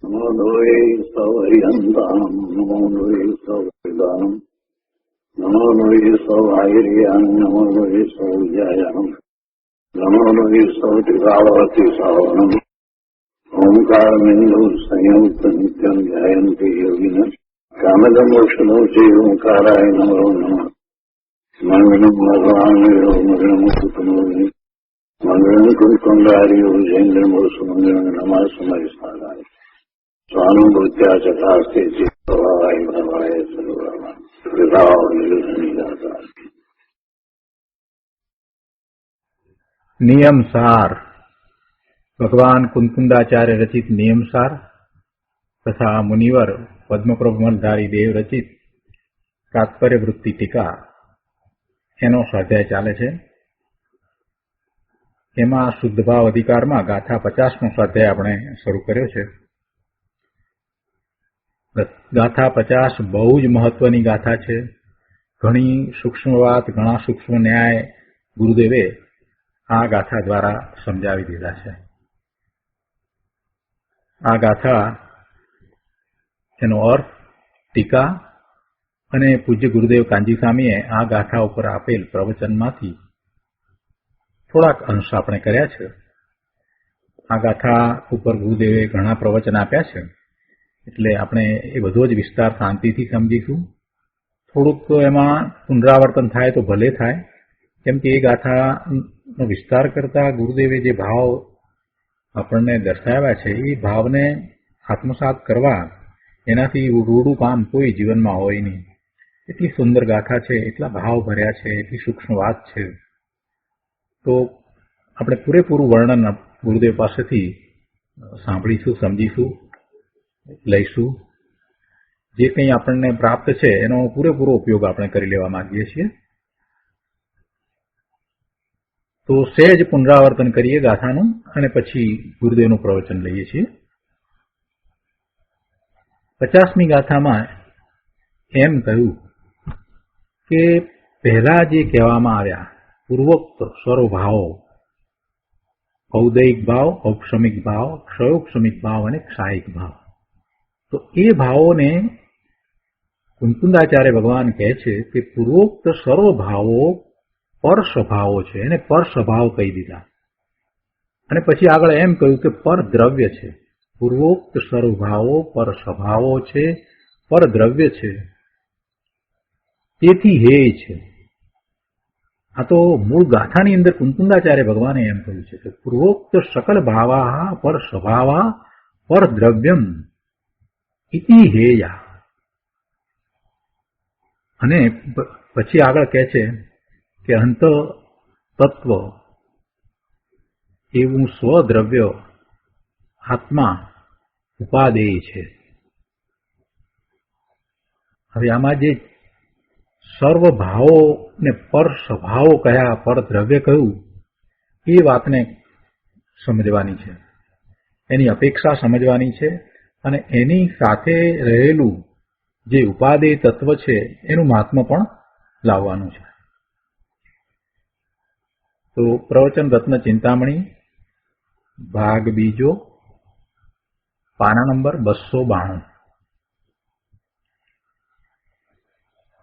નમો લોહે સૌહરિહંતાનમ નમો લોહે સૌદાનમ નમો લોહે સૌહાયરિયાન નમો લોહે સૌજાયાનમ નમો લોહે સૌત્રિકાળવતી સાવનમ ઓમકારમિંદુ સંયુક્ત નિત્યમ ધ્યાયંતિ યોગિન કામદમોક્ષનો છે ઓમકારાય નમો નમઃ મંગલમ ભગવાન મંગલમ કુટુંબી મંગલમ કુંડારીઓ જૈન્દ્રમો સુમંગલમ નમઃ સમય સારાય સ્વાનુભૂત્યા ચકાસ્તે ચિત્તવાય ભવાય સર્વમાં વિભાવ નિર્ગતા. નિયમસાર ભગવાન કુંકુંદાચાર્ય રચિત નિયમસાર તથા મુનિવર પદ્મપ્રભમલધારી દેવ રચિત તાત્પર્ય વૃત્તિ ટીકા એનો સ્વાધ્યાય ચાલે છે. એમાં શુદ્ધ ભાવ અધિકારમાં ગાથા 50નો સ્વાધ્યાય આપણે શરૂ કર્યો છે. ગાથા 50 બહુ જ મહત્વની ગાથા છે. ઘણી સૂક્ષ્મ વાત, ઘણા સૂક્ષ્મ ન્યાય ગુરુદેવે આ ગાથા દ્વારા સમજાવી દીધા છે. આ ગાથા એનો અર્થ, ટીકા અને પૂજ્ય ગુરુદેવ કાંજી સ્વામીએ આ ગાથા ઉપર આપેલ પ્રવચનમાંથી થોડાક અંશ આપણે કર્યા છે. આ ગાથા ઉપર ગુરુદેવે ઘણા પ્રવચન આપ્યા છે, એટલે આપણે એ બધો જ વિસ્તાર શાંતિથી સમજીશું. થોડુંક એમાં પુનરાવર્તન થાય તો ભલે થાય, કેમ કે એ ગાથાનો વિસ્તાર કરતા ગુરુદેવે જે ભાવ આપણને દર્શાવ્યા છે એ ભાવને આત્મસાત કરવા એનાથી રૂડું કામ કોઈ જીવનમાં હોય નહીં. એટલી સુંદર ગાથા છે, એટલા ભાવ ભર્યા છે, એટલી સૂક્ષ્મ વાત છે. તો આપણે પૂરેપૂરું વર્ણન ગુરુદેવ પાસેથી સાંભળીશું, સમજીશું, લઈશું. જે કંઈ આપણને પ્રાપ્ત છે એનો પૂરેપૂરો ઉપયોગ આપણે કરી લેવા માંગીએ છીએ. તો સહેજ પુનરાવર્તન કરીએ ગાથાનું અને પછી ગુરુદેવનું પ્રવચન લઈએ છીએ. 50મી ગાથામાં એમ કહ્યું કે પહેલા જે કહેવામાં આવ્યા પૂર્વોક્ત સ્વરભાવો, ઔદૈિક ભાવ, ઔપશમિક ભાવ, ક્ષયોપશમિક ભાવ અને ક્ષાયિક ભાવ, તો એ ભાવોને કુંકુંદાચાર્ય ભગવાન કહે છે કે પૂર્વોક્ત સર્વ ભાવો પર સ્વભાવો છે, એને પર સ્વભાવ કહી દીધા. અને પછી આગળ એમ કહ્યું કે પર દ્રવ્ય છે. પૂર્વોક્ત સર્વભાવો પર સ્વભાવો છે, પર દ્રવ્ય છે, તેથી હેય છે. આ તો મૂળ ગાથાની અંદર કુંકુંદાચાર્ય ભગવાને એમ કહ્યું છે કે પૂર્વોક્ત સકલ ભાવા પર સ્વભાવા પર દ્રવ્યમ ઇતિ હેયા. અને પછી આગળ કહે છે કે અંત તત્વ એવું સ્વદ્રવ્ય આત્મા ઉપાદેય છે. હવે આમાં જે સર્વ ભાવો ને પર સ્વભાવો કયા, પર દ્રવ્ય કહ્યું, એ વાતને સમજવાની છે, એની અપેક્ષા સમજવાની છે, અને એની સાથે રહેલું જે ઉપાદેય તત્વ છે એનું મહાત્મ્ય પણ લાવવાનું છે. તો પ્રવચન રત્ન ચિંતામણી ભાગ બીજો, પાના નંબર 292.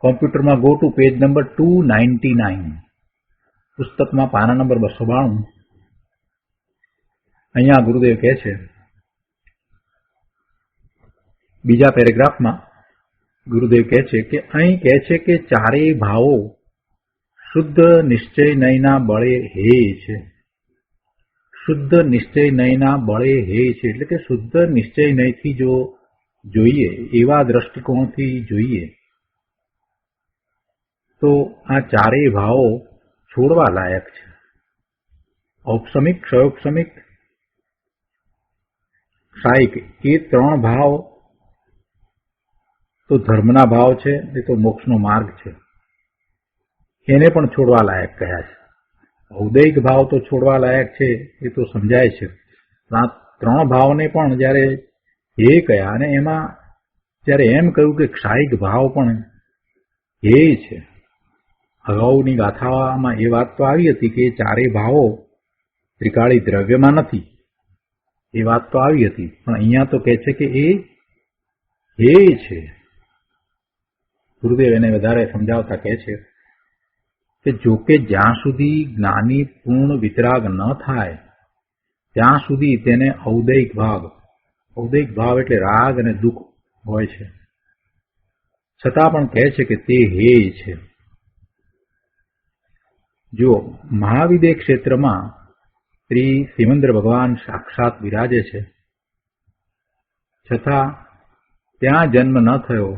કોમ્પ્યુટરમાં ગો ટુ પેજ નંબર 299. પુસ્તકમાં પાના નંબર 292. અહીંયા ગુરુદેવ કહે છે, બીજા પેરેગ્રાફમાં ગુરુદેવ કહે છે કે અહીં કહે છે કે ચારેય ભાવો શુદ્ધ નિશ્ચય નયના બળે હેય છે. શુદ્ધ નિશ્ચય નયના બળે હેય છે એટલે કે શુદ્ધ નિશ્ચય નયથી જો જોઈએ, એવા દ્રષ્ટિકોણથી જોઈએ તો આ ચારેય ભાવો છોડવા લાયક છે. ઔપશમિક, ક્ષયોપશમિક, ક્ષાયિક, એ 3 ભાવ તો ધર્મના ભાવ છે, એ તો મોક્ષનો માર્ગ છે, એને પણ છોડવા લાયક કહ્યા છે. ઔદૈિક ભાવ તો છોડવા લાયક છે, એ તો સમજાય છે. આ 3 ભાવને પણ જ્યારે હે કહ્યા, અને એમાં જ્યારે એમ કહ્યું કે ક્ષાયિક ભાવ પણ હે છે. અગાઉની ગાથામાં એ વાત તો આવી હતી કે ચારેય ભાવો ત્રિકાળી દ્રવ્યમાં નથી, એ વાત તો આવી હતી, પણ અહીંયા તો કહે છે કે એ હે છે. ગુરુદેવ એને વધારે સમજાવતા કહે છે કે જોકે જ્યાં સુધી જ્ઞાની પૂર્ણ વિતરાગ ન થાય ત્યાં સુધી તેને ઔદૈક ભાવ એટલે રાગ અને દુઃખ હોય છે, છતાં પણ કહે છે કે તે હે છે. જો મહાવિદેહ ક્ષેત્રમાં શ્રી સિમંદર ભગવાન સાક્ષાત બિરાજે છે, છતાં ત્યાં જન્મ ન થયો,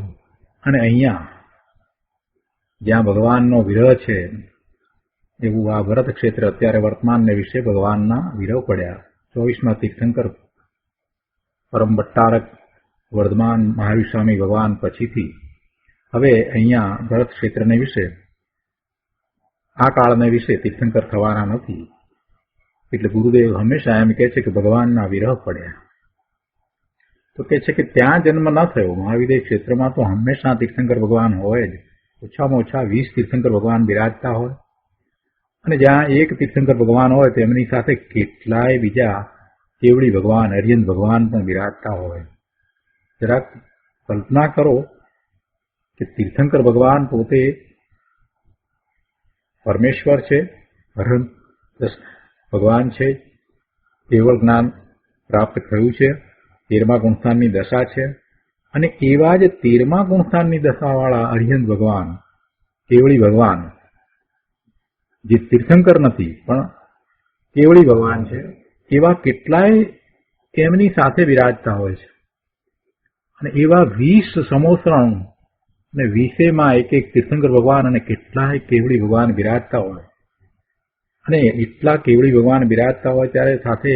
અને અહીંયા જ્યાં ભગવાનનો વિરહ છે એવું આ ભરત ક્ષેત્ર અત્યારે વર્તમાનને વિશે ભગવાનના વિરહ પડ્યા. 24માં તીર્થંકર પરમ ભટ્ટારક વર્ધમાન મહાવીર સ્વામી ભગવાન પછીથી હવે અહીંયા ભરત ક્ષેત્રને વિશે, આ કાળને વિશે તીર્થંકર થવાના નથી. એટલે ગુરુદેવ હંમેશા એમ કહે છે કે ભગવાનના વિરહ પડ્યા. તો કહે છે કે ત્યાં જન્મ ન થયો. મહાવિદેહ ક્ષેત્રમાં તો હંમેશા તીર્થંકર ભગવાન હોય જ, ઓછામાં ઓછા 20 તીર્થંકર ભગવાન બિરાજતા હોય, અને જ્યાં એક તીર્થંકર ભગવાન હોય તેમની સાથે કેટલાય બીજા કેવડી ભગવાન, અર્યંત ભગવાન પણ બિરાજતા હોય. જરાક કલ્પના કરો કે તીર્થંકર ભગવાન પોતે પરમેશ્વર છે, અર્હંત ભગવાન છે, કેવળ જ્ઞાન પ્રાપ્ત થયું છે, 13મા ગુણસ્થાનની દશા છે, અને એવા જ 13મા ગુણસ્થાનની દશાવાળા અર્યંત ભગવાન, કેવળી ભગવાન, જે તીર્થંકર નથી પણ કેવળી ભગવાન છે, એવા કેટલાય એમની સાથે બિરાજતા હોય છે. અને એવા 20 સમોસરણ અને 20માં એક તીર્થંકર ભગવાન અને કેટલાય કેવળી ભગવાન બિરાજતા હોય. અને એટલા કેવળી ભગવાન બિરાજતા હોય ત્યારે સાથે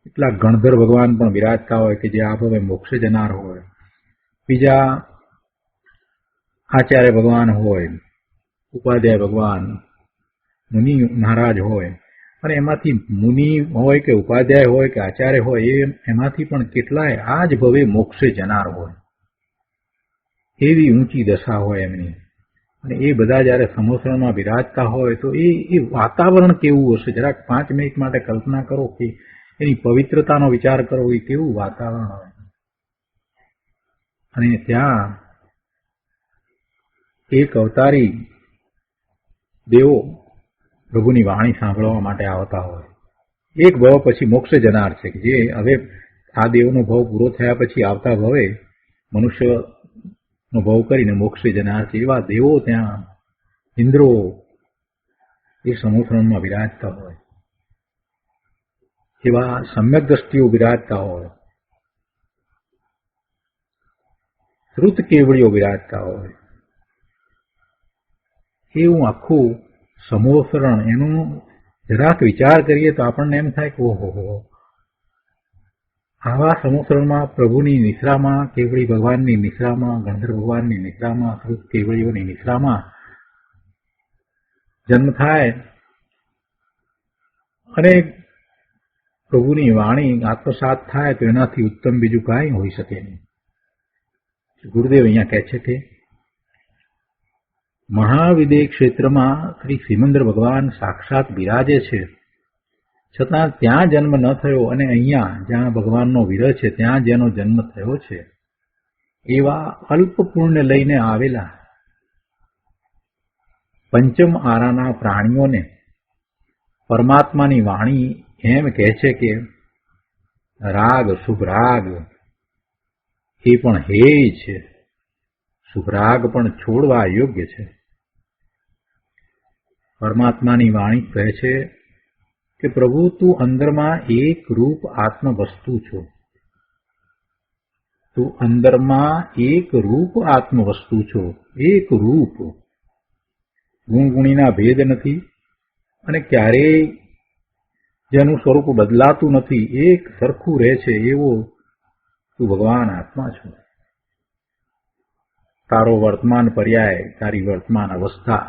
એટલા ગણધર ભગવાન પણ બિરાજતા હોય કે જે આપોઆપ મોક્ષે જનાર હોય. બીજા આચાર્ય ભગવાન હોય, ઉપાધ્યાય ભગવાન, મુનિ મહારાજ હોય, અને એમાંથી મુનિ હોય કે ઉપાધ્યાય હોય કે આચાર્ય હોય એમાંથી પણ કેટલાય આ જ ભવે મોક્ષે જનાર હોય. એવી ઊંચી દશા હોય એમની. અને એ બધા જયારે સમોસણમાં બિરાજતા હોય તો એ વાતાવરણ કેવું હશે? જરાક 5 મિનિટ માટે કલ્પના કરો કે એની પવિત્રતાનો વિચાર કરો, એ કેવું વાતાવરણ હોય. અને ત્યાં એક અવતારી દેવો પ્રભુની વાણી સાંભળવા માટે આવતા હોય. એક ભવ પછી મોક્ષ જનાર છે, જે હવે આ દેવનો ભવ પૂરો થયા પછી આવતા ભવે મનુષ્યનો ભવ કરીને મોક્ષે જનાર છે. એવા દેવો ત્યાં, ઇન્દ્રો એ સમોસરણમાં બિરાજતા હોય, એવા સમ્યક દ્રષ્ટિઓ બિરાજતા હોય, શ્રુત કેવળીઓ બિરાજતા હોય. એવું આખું સમોસરણ, એનું જરાક વિચાર કરીએ તો આપણને એમ થાય કે ઓહો, આવા સમોસરણમાં પ્રભુની નિશ્રામાં, કેવળી ભગવાનની નિશ્રામાં, ગણધર ભગવાનની નિશ્રામાં, શ્રુત કેવળીઓની નિશ્રામાં જન્મ થાય અને પ્રભુની વાણી આત્મસાત થાય તો એનાથી ઉત્તમ બીજું કાંઈ હોઈ શકે નહીં. ગુરુદેવ અહીંયા કહે છે કે મહાવિદેહ ક્ષેત્રમાં શ્રી સિમંદર ભગવાન સાક્ષાત બિરાજે છે, છતાં ત્યાં જન્મ ન થયો, અને અહીંયા જ્યાં ભગવાનનો વિરહ છે ત્યાં જેનો જન્મ થયો છે એવા અલ્પ પુણ્ય લઈને આવેલા પંચમ આરાના પ્રાણીઓને પરમાત્માની વાણી એમ કહે છે કે રાગ, શુભ રાગ એ પણ હે છે, શુભ રાગ પણ છોડવા યોગ્ય છે. પરમાત્માની વાણી કહે છે કે પ્રભુ તું અંદરમાં એક રૂપ આત્મ વસ્તુ છો, તું અંદરમાં એક રૂપ આત્મ વસ્તુ છો. એક રૂપ, ગુણગુણીના ભેદ નથી, અને ક્યારેય જેનું સ્વરૂપ બદલાતું નથી, એક સરખું રહે છે એવો તું ભગવાન આત્મા છો. તારો વર્તમાન પર્યાય, તારી વર્તમાન અવસ્થા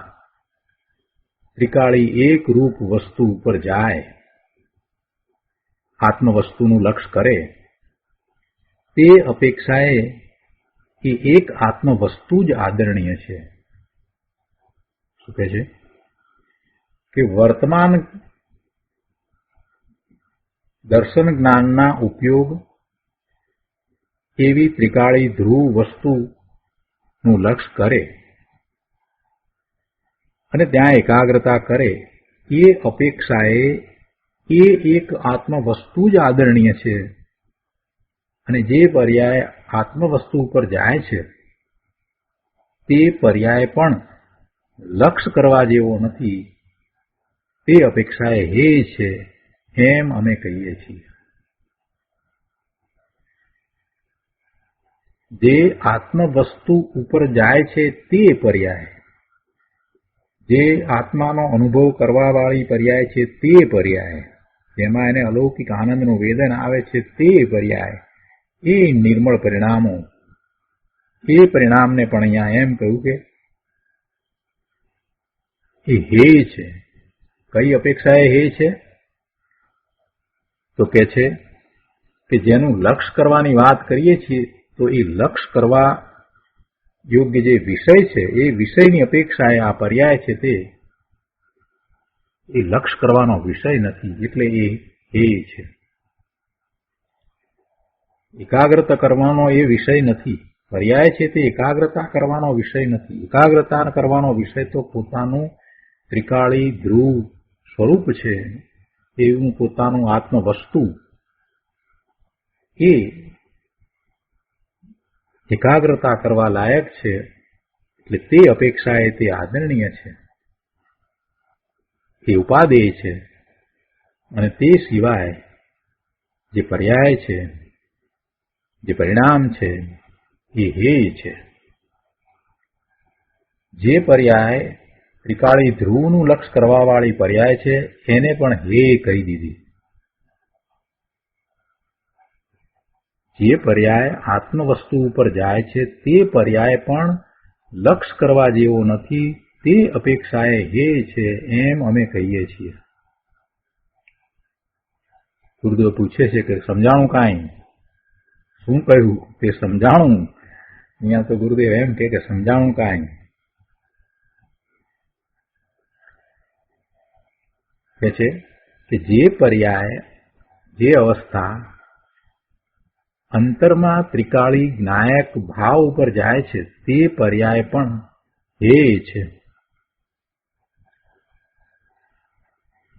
ત્રિકાળી એક રૂપ વસ્તુ ઉપર જાય, આત્મ વસ્તુનું લક્ષ્ય કરે, તે અપેક્ષાએ એ એક આત્મ વસ્તુ જ આદરણીય છે. શું કહે છે કે વર્તમાન દર્શન જ્ઞાનના ઉપયોગ એવી ત્રિકાળી ધ્રુવ વસ્તુનું લક્ષ કરે અને ત્યાં એકાગ્રતા કરે એ અપેક્ષાએ એ એક આત્મવસ્તુ જ આદરણીય છે. અને જે પર્યાય આત્મવસ્તુ ઉપર જાય છે તે પર્યાય પણ લક્ષ કરવા જેવો નથી. તે અપેક્ષાએ હે છે એમ અમે કહીએ છીએ. જે આત્મવસ્તુ ઉપર જાય છે તે પર્યાય, જે આત્માનો અનુભવ કરવાવાળી પર્યાય છે તે પર્યાય, જેમાં એને અલૌકિક આનંદનું વેદન આવે છે તે પર્યાય, એ નિર્મળ પરિણામો, એ પરિણામને પણ અહીંયા એમ કહ્યું કે એ હે છે. કઈ અપેક્ષાએ હે છે? તો કે છે કે જેનું લક્ષ કરવાની વાત કરીએ છીએ તો એ લક્ષ કરવા યોગ્ય જે વિષય છે એ વિષયની અપેક્ષાએ આ પર્યાય છે તે એ લક્ષ કરવાનો વિષય નથી, એટલે એ હે છે. એકાગ્રતા કરવાનો એ વિષય નથી. પર્યાય છે તે એકાગ્રતા કરવાનો વિષય નથી. એકાગ્રતા કરવાનો વિષય તો પોતાનું ત્રિકાળી ધ્રુવ સ્વરૂપ છે એવું પોતાનું આત્મવસ્તુ, એ એકાગ્રતા કરવા લાયક છે. એટલે તે અપેક્ષાએ તે આદરણીય છે, એ ઉપાદેય છે. અને તે સિવાય જે પર્યાય છે, જે પરિણામ છે એ હે છે. જે પર્યાય ત્રિકાળી ધ્રુવનું લક્ષ કરવાવાળી પર્યાય છે એને પણ હે કહી દીધી. જે પર્યાય આત્મવસ્તુ ઉપર જાય છે તે પર્યાય પણ લક્ષ કરવા જેવો નથી. તે અપેક્ષાએ હે છે એમ અમે કહીએ છીએ. ગુરુદેવ પૂછે છે કે સમજાણું કાંઈ? શું કહ્યું તે સમજાણું? અહીંયા તો ગુરુદેવ એમ કે સમજાણું કાંઈ? કે છે કે જે પર્યાય, જે અવસ્થા અંતરમાં ત્રિકાળી જ્ઞાયક ભાવ ઉપર જાય છે તે પર્યાય પણ હે છે.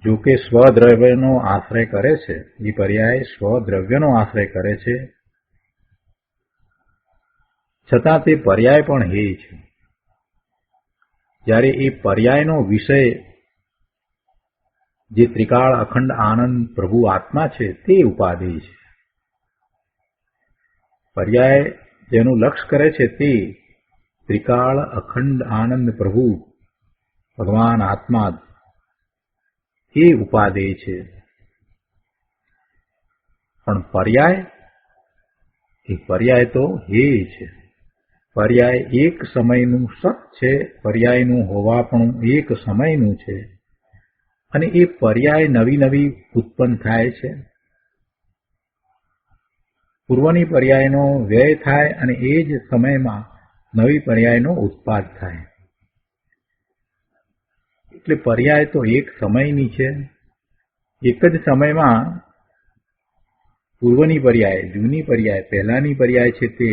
જો કે સ્વદ્રવ્યનો આશ્રય કરે છે, એ પર્યાય સ્વદ્રવ્યનો આશ્રય કરે છે, છતાં તે પર્યાય પણ હે છે. જ્યારે એ પર્યાયનો વિષય જે ત્રિકાળ અખંડ આનંદ પ્રભુ આત્મા છે તે ઉપાધિ છે. પર્યાય જેનું લક્ષ કરે છે તે ત્રિકાળ અખંડ આનંદ પ્રભુ ભગવાન આત્મા, એ ઉપાદેય છે. પણ પર્યાય તો હે છે. પર્યાય એક સમયનું સત છે. પર્યાયનું હોવાપણું એક સમયનું છે. અને એ પર્યાય નવી નવી ઉત્પન્ન થાય છે. પૂર્વની પર્યાયનો વ્યય થાય અને એ જ સમયમાં નવી પર્યાયનો ઉત્પાદ થાય. એટલે પર્યાય તો એક સમયની છે. એક જ સમયમાં પૂર્વની પર્યાય, જૂની પર્યાય, પહેલાની પર્યાય છે તે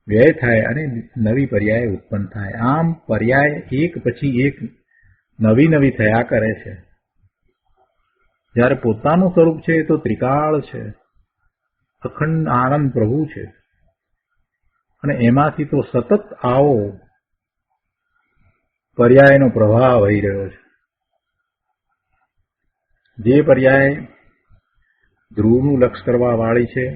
વ્યય થાય અને નવી પર્યાય ઉત્પન્ન થાય. આમ પર્યાય એક પછી એક નવી નવી થયા કરે છે. જ્યારે પોતાનું સ્વરૂપ છે એ તો ત્રિકાળ છે, અખંડ આનંદ પ્રભુ છે. અને એમાંથી તો સતત આવો પર્યાયનો પ્રવાહ વહી રહ્યો છે. જે પર્યાય ધ્રુવનું લક્ષ કરવા વાળી છે,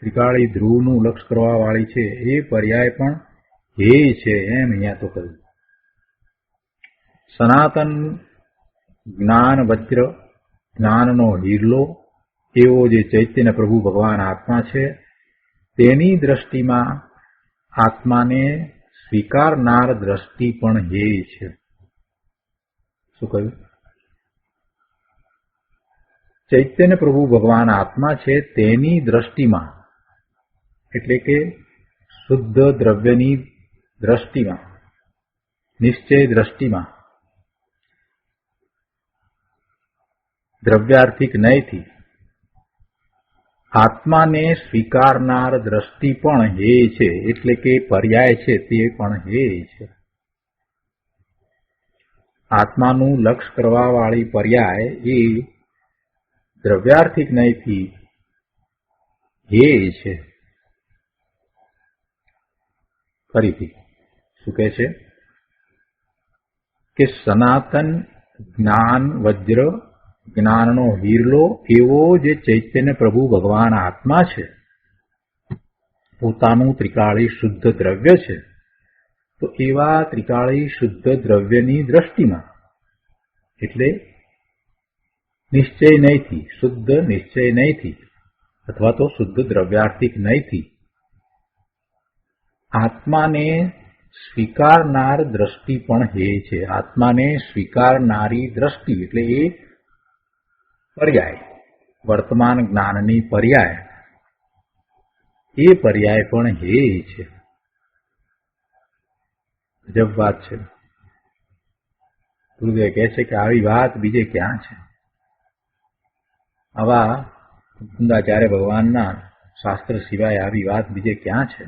ત્રિકાળી ધ્રુવનું લક્ષ કરવા વાળી છે, એ પર્યાય પણ હે છે એમ અહીંયા તો કહ્યું. સનાતન જ્ઞાન વજ્ર, જ્ઞાનનો હિરલો એવો જે ચૈતન્ય પ્રભુ ભગવાન આત્મા છે, તેની દ્રષ્ટિમાં આત્માને સ્વીકારનાર દ્રષ્ટિ પણ હે છે. શું કહ્યું? ચૈતન્ય પ્રભુ ભગવાન આત્મા છે તેની દ્રષ્ટિમાં, એટલે કે શુદ્ધ દ્રવ્યની દ્રષ્ટિમાં, નિશ્ચય દ્રષ્ટિમાં, દ્રવ્યાર્થિક નયથી આત્માને સ્વીકારનાર દ્રષ્ટિ પણ હેય છે, એટલે કે પર્યાય છે તે પણ હેય છે. આત્માનું લક્ષ કરવા વાળી પર્યાય એ દ્રવ્યાર્થિક નયથી હેય છે. ફરીથી શું કહે છે કે સનાતન જ્ઞાન વજ્ર જ્ઞાનનો વીરલો એવો જે ચૈતન્ય પ્રભુ ભગવાન આત્મા છે, પોતાનું ત્રિકાળી શુદ્ધ દ્રવ્ય છે, તો એવા ત્રિકાળી શુદ્ધ દ્રવ્યની દ્રષ્ટિમાં, એટલે નિશ્ચય નયથી, શુદ્ધ નિશ્ચય નયથી અથવા તો શુદ્ધ દ્રવ્યાર્થિક નયથી આત્માને સ્વીકારનાર દ્રષ્ટિ પણ હેય છે. આત્માને સ્વીકારનારી દ્રષ્ટિ એટલે એ પર્યાય, વર્તમાન જ્ઞાનની પર્યાય, એ પર્યાય પણ હેય છે. ગજબ વાત છે. ગુરુદેવ કહે છે કે આવી વાત બીજે ક્યાં છે? આવા મુકુંદાચાર્ય ભગવાનના શાસ્ત્ર સિવાય આવી વાત બીજે ક્યાં છે?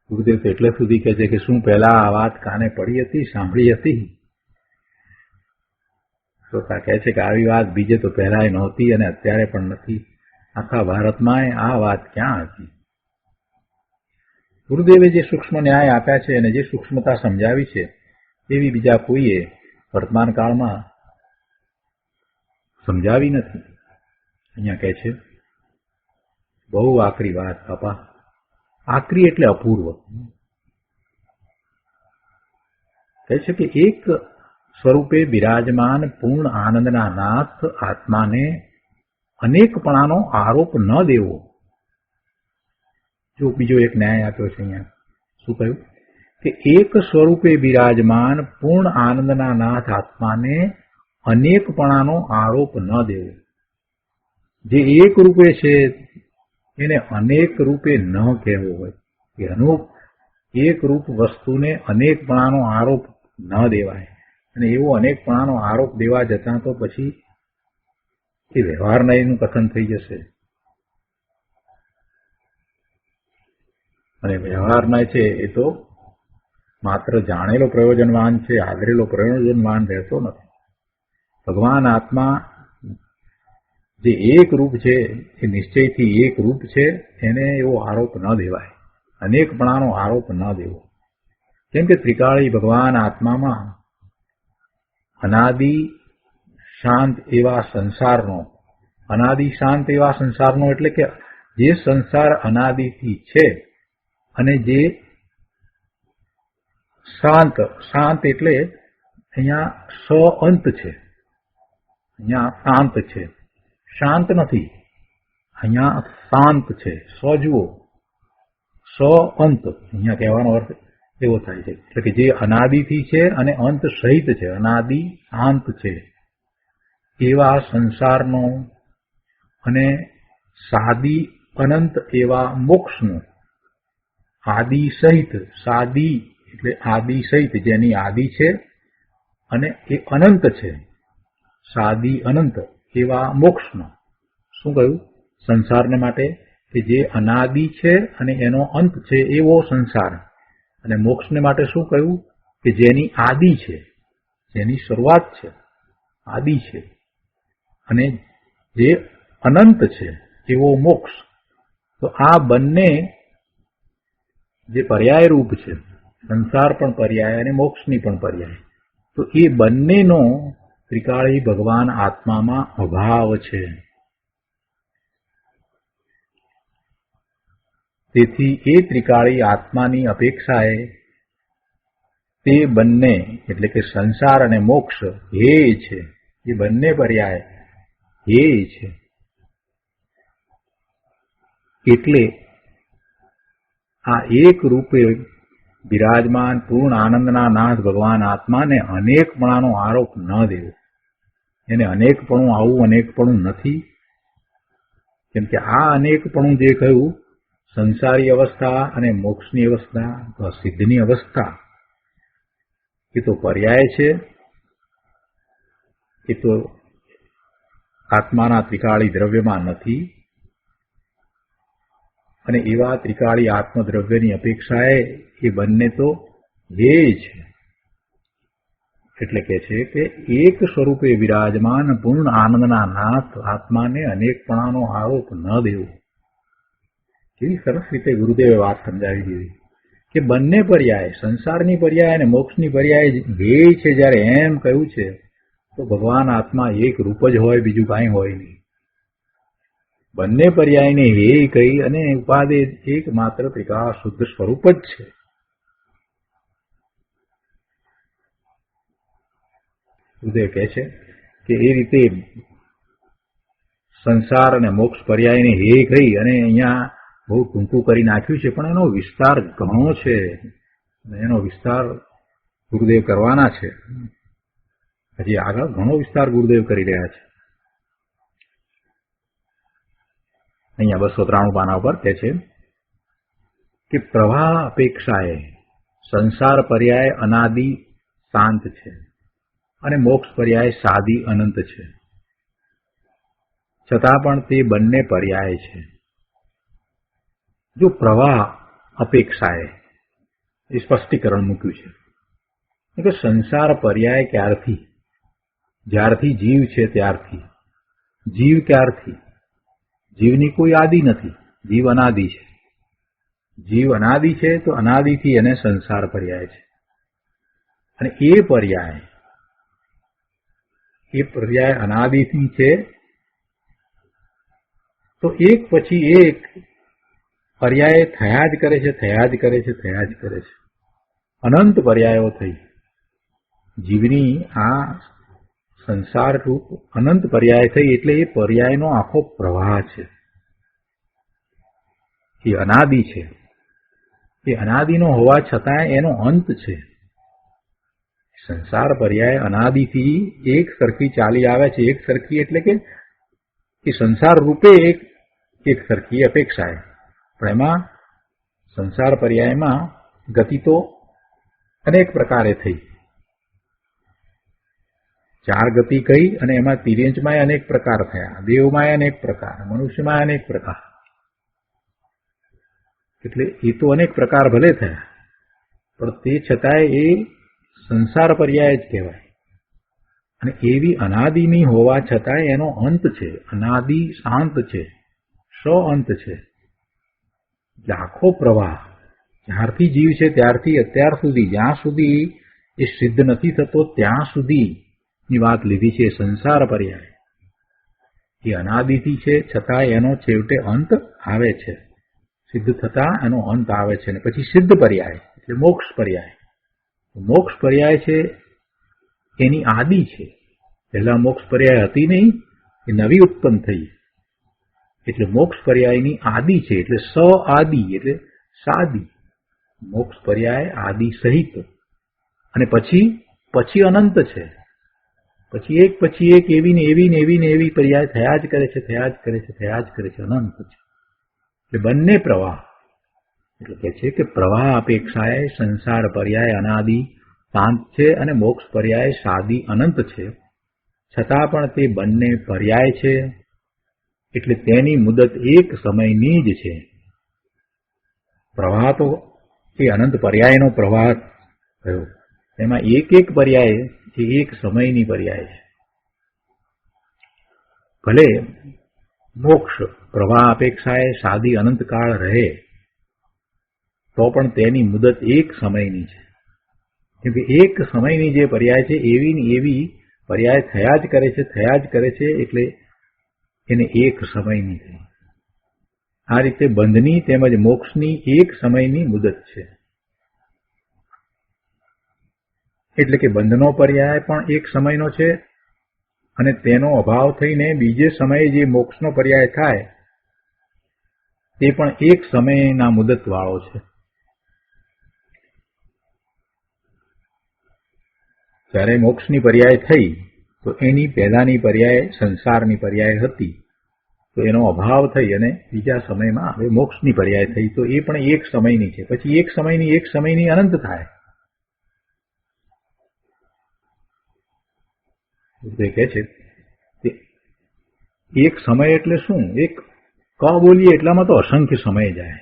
ગુરુદેવ તો એટલે સુધી કહે છે કે શું પહેલા આ વાત કાને પડી હતી, સાંભળી હતી? શ્રોતા કહે છે કે આવી વાત બીજે તો પહેલાય નહોતી અને અત્યારે પણ નથી. આખા ભારતમાં આ વાત ક્યાં હતી? ગુરુદેવે જે સૂક્ષ્મ ન્યાય આપ્યા છે અને જે સૂક્ષ્મતા સમજાવી છે એવી બીજા કોઈએ વર્તમાન કાળમાં સમજાવી નથી. અહીંયા કહે છે બહુ આકરી વાત બાપા. આકરી એટલે અપૂર્વ. કહે છે કે એક સ્વરૂપે બિરાજમાન પૂર્ણ આનંદના નાથ આત્માને અનેકપણાનો આરોપ ન દેવો. જો બીજો એક ન્યાય આપ્યો છે અહીંયા. શું કહ્યું કે એક સ્વરૂપે બિરાજમાન પૂર્ણ આનંદના નાથ આત્માને અનેકપણાનો આરોપ ન દેવો. જે એક રૂપે છે એને અનેક રૂપે ન કહેવો હોય. કે એક રૂપ વસ્તુને અનેકપણાનો આરોપ ન દેવાય. અને એવો અનેકપણાનો આરોપ દેવા જતાં તો પછી એ વ્યવહાર નયનું કથન થઈ જશે. અને વ્યવહાર નય છે એ તો માત્ર જાણેલો પ્રયોજનવાન છે, આદરેલો પ્રયોજનવાન રહેતો નથી. ભગવાન આત્મા જે એક રૂપ છે એ નિશ્ચયથી એક રૂપ છે, એને એવો આરોપ ન દેવાય, અનેકપણાનો આરોપ ન દેવો. કેમ કે ત્રિકાળી ભગવાન આત્મામાં અનાદિ શાંત એવા સંસારનો એટલે કે જે સંસાર અનાદિથી છે અને જે શાંત એટલે અહીંયા અંત છે, અહીંયા શાંત છે, શાંત નથી, અહીંયા શાંત છે. જુઓ, અંત અહીંયા કહેવાનો અર્થ એવો થાય છે એટલે કે જે અનાદિથી છે અને અંત સહિત છે, અનાદિ શાંત છે એવા સંસારનો અને સાદી અનંત એવા મોક્ષનો, આદિ સહિત, સાદી એટલે આદિ સહિત જેની આદિ છે અને એ અનંત છે, સાદી અનંત એવા મોક્ષનો. શું કહ્યું? સંસારને માટે કે જે અનાદિ છે અને એનો અંત છે એવો સંસાર. અને મોક્ષને માટે શું કહ્યું? કે જેની આદિ છે, જેની શરૂઆત છે, આદિ છે, અને જે અનંત છે એવો મોક્ષ. તો આ બંને જે પર્યાય રૂપ છે, સંસાર પણ પર્યાય અને મોક્ષની પણ પર્યાય, તો એ બંનેનો ત્રિકાળી ભગવાન આત્મામાં અભાવ છે. તેથી એ ત્રિકાળી આત્માની અપેક્ષાએ તે બંને એટલે કે સંસાર અને મોક્ષ હેય છે. એ બંને પર્યાય હેય છે. એટલે આ એક રૂપે બિરાજમાન પૂર્ણ આનંદના નાથ ભગવાન આત્માને અનેકપણાનો આરોપ ન દેવો. એને અનેકપણું આવું અનેકપણું નથી. કેમ કે આ અનેકપણું જે કહ્યું સંસારી અવસ્થા અને મોક્ષની અવસ્થા અથવા સિદ્ધની અવસ્થા, એ તો પર્યાય છે. એ તો આત્માના ત્રિકાળી દ્રવ્યમાં નથી અને એવા ત્રિકાળી આત્મદ્રવ્યની અપેક્ષાએ એ બંને તો હે છે. એટલે કે છે કે એક સ્વરૂપે વિરાજમાન પૂર્ણ આનંદના નાથ આત્માને અનેકપણાનો આરોપ ન દેવો. કેવી સરસ રીતે ગુરુદેવે વાત સમજાવી દીધી કે બંને પર્યાય, સંસારની પર્યાય અને મોક્ષની પર્યાય ધ્યેય છે. જયારે એમ કહ્યું છે તો ભગવાન આત્મા એક રૂપ જ હોય, બીજું કાંઈ હોય નહીં. બંને પર્યાયને હે કહી અને ઉપાદે એક માત્ર ત્રિકાળ શુદ્ધ સ્વરૂપ જ છે. ગુરુદેવ કહે છે કે એ રીતે સંસાર અને મોક્ષ પર્યાયને હે કહી અને અહીંયા બહુ ટૂંકું કરી નાખ્યું છે, પણ એનો વિસ્તાર ઘણો છે. એનો વિસ્તાર ગુરુદેવ કરવાના છે. હજી આગળ ઘણો વિસ્તાર ગુરુદેવ કરી રહ્યા છે. અહીંયા 293 પાના ઉપર કહે છે કે પ્રવાહ અપેક્ષાએ સંસાર પર્યાય અનાદિ શાંત છે અને મોક્ષ પર્યાય સાદી અનંત છે. છતાં પણ તે બંને પર્યાય છે. જો પ્રવાહ અપેક્ષાએ એ સ્પષ્ટીકરણ મૂક્યું છે કે સંસાર પર્યાય ક્યારથી? જ્યારથી જીવ છે ત્યારથી. જીવ ક્યારથી? જીવની કોઈ આદિ નથી, જીવ અનાદિ છે. જીવ અનાદિ છે તો અનાદિથી એને સંસાર પર્યાય છે. અને એ પર્યાય અનાદિથી છે તો એક પછી એક પર્યાય થયા જ કરે છે, થયા જ કરે છે, થયા જ કરે છે. અનંત પર્યાયો થઈ. જીવની આ સંસાર રૂપ અનંત પર્યાય થઈ એટલે એ પર્યાયનો આખો પ્રવાહ છે. એ અનાદિ છે. એ અનાદિનો હોવા છતાં એનો અંત છે. સંસાર પર્યાય અનાદિથી એક સરખી ચાલી આવે છે. એક સરખી એટલે કે એ સંસાર રૂપે એક સરખી અપેક્ષાએ. પણ એમાં સંસાર પર્યાયમાં ગતિ તો અનેક પ્રકારે થઈ. 4 ગતિ કહી અને એમાં તિર્યંચમાં અનેક પ્રકાર થયા, દેવમાં અનેક પ્રકાર, મનુષ્યમાં અનેક પ્રકાર. એટલે એ તો અનેક પ્રકાર ભલે થયા, પણ તે છતાંય એ સંસાર પર્યાય જ કહેવાય. અને એવી અનાદિની હોવા છતાંય એનો અંત છે. અનાદિ શાંત છે, અંત છે. એટલે આખો પ્રવાહ જ્યારથી જીવ છે ત્યારથી અત્યાર સુધી, જ્યાં સુધી એ સિદ્ધ નથી થતો ત્યાં સુધીની વાત લીધી છે. સંસાર પર્યાય એ અનાદિથી છે છતાં એનો છેવટે અંત આવે છે. સિદ્ધ થતા એનો અંત આવે છે. અને પછી સિદ્ધ પર્યાય એટલે મોક્ષ પર્યાય. મોક્ષ પર્યાય છે એની આદિ છે. પહેલા મોક્ષ પર્યાય હતી નહીં, એ નવી ઉત્પન્ન થઈ. એટલે મોક્ષ પર્યાયની આદિ છે. એટલે આદિ એટલે સાદી. મોક્ષ પર્યાય આદિ સહિત. અને પછી અનંત છે. પછી એક એવી ને એવી પર્યાય થયા જ કરે છે, થયા જ કરે છે, થયા જ કરે છે. અનંત છે. એટલે બંને પ્રવાહ. એટલે કે છે કે પ્રવાહ અપેક્ષાએ સંસાર પર્યાય અનાદિ શાંત છે અને મોક્ષ પર્યાય સાદી અનંત છે. છતાં પણ તે બંને પર્યાય છે એટલે તેની મુદત એક સમયની જ છે. પ્રવાહ તો એ અનંત પર્યાયનો પ્રવાહ થયો. એમાં એક પર્યાય એ એક સમયની પર્યાય છે. ભલે મોક્ષ પ્રવાહ અપેક્ષાએ સાદી અનંતકાળ રહે તો પણ તેની મુદત એક સમયની છે. કેમ કે એક સમયની જે પર્યાય છે એવી ને એવી પર્યાય થયા જ કરે છે, થયા જ કરે છે. એટલે એને એક સમયની થઈ. આ રીતે બંધની તેમજ મોક્ષની એક સમયની મુદત છે. એટલે કે બંધનો પર્યાય પણ એક સમયનો છે અને તેનો અભાવ થઈને બીજે સમયે જે મોક્ષનો પર્યાય થાય તે પણ એક સમયના મુદત વાળો છે. જ્યારે મોક્ષની પર્યાય થઈ તો એની પહેલાની પર્યાય સંસારની પર્યાય હતી, તો એનો અભાવ થઈ અને બીજા સમયમાં હવે મોક્ષની પર્યાય થઈ, તો એ પણ એક સમયની છે. પછી એક સમયની અનંત થાય. તે કહે છે એક સમય એટલે શું? એક ક બોલીએ એટલામાં તો અસંખ્ય સમય જાય.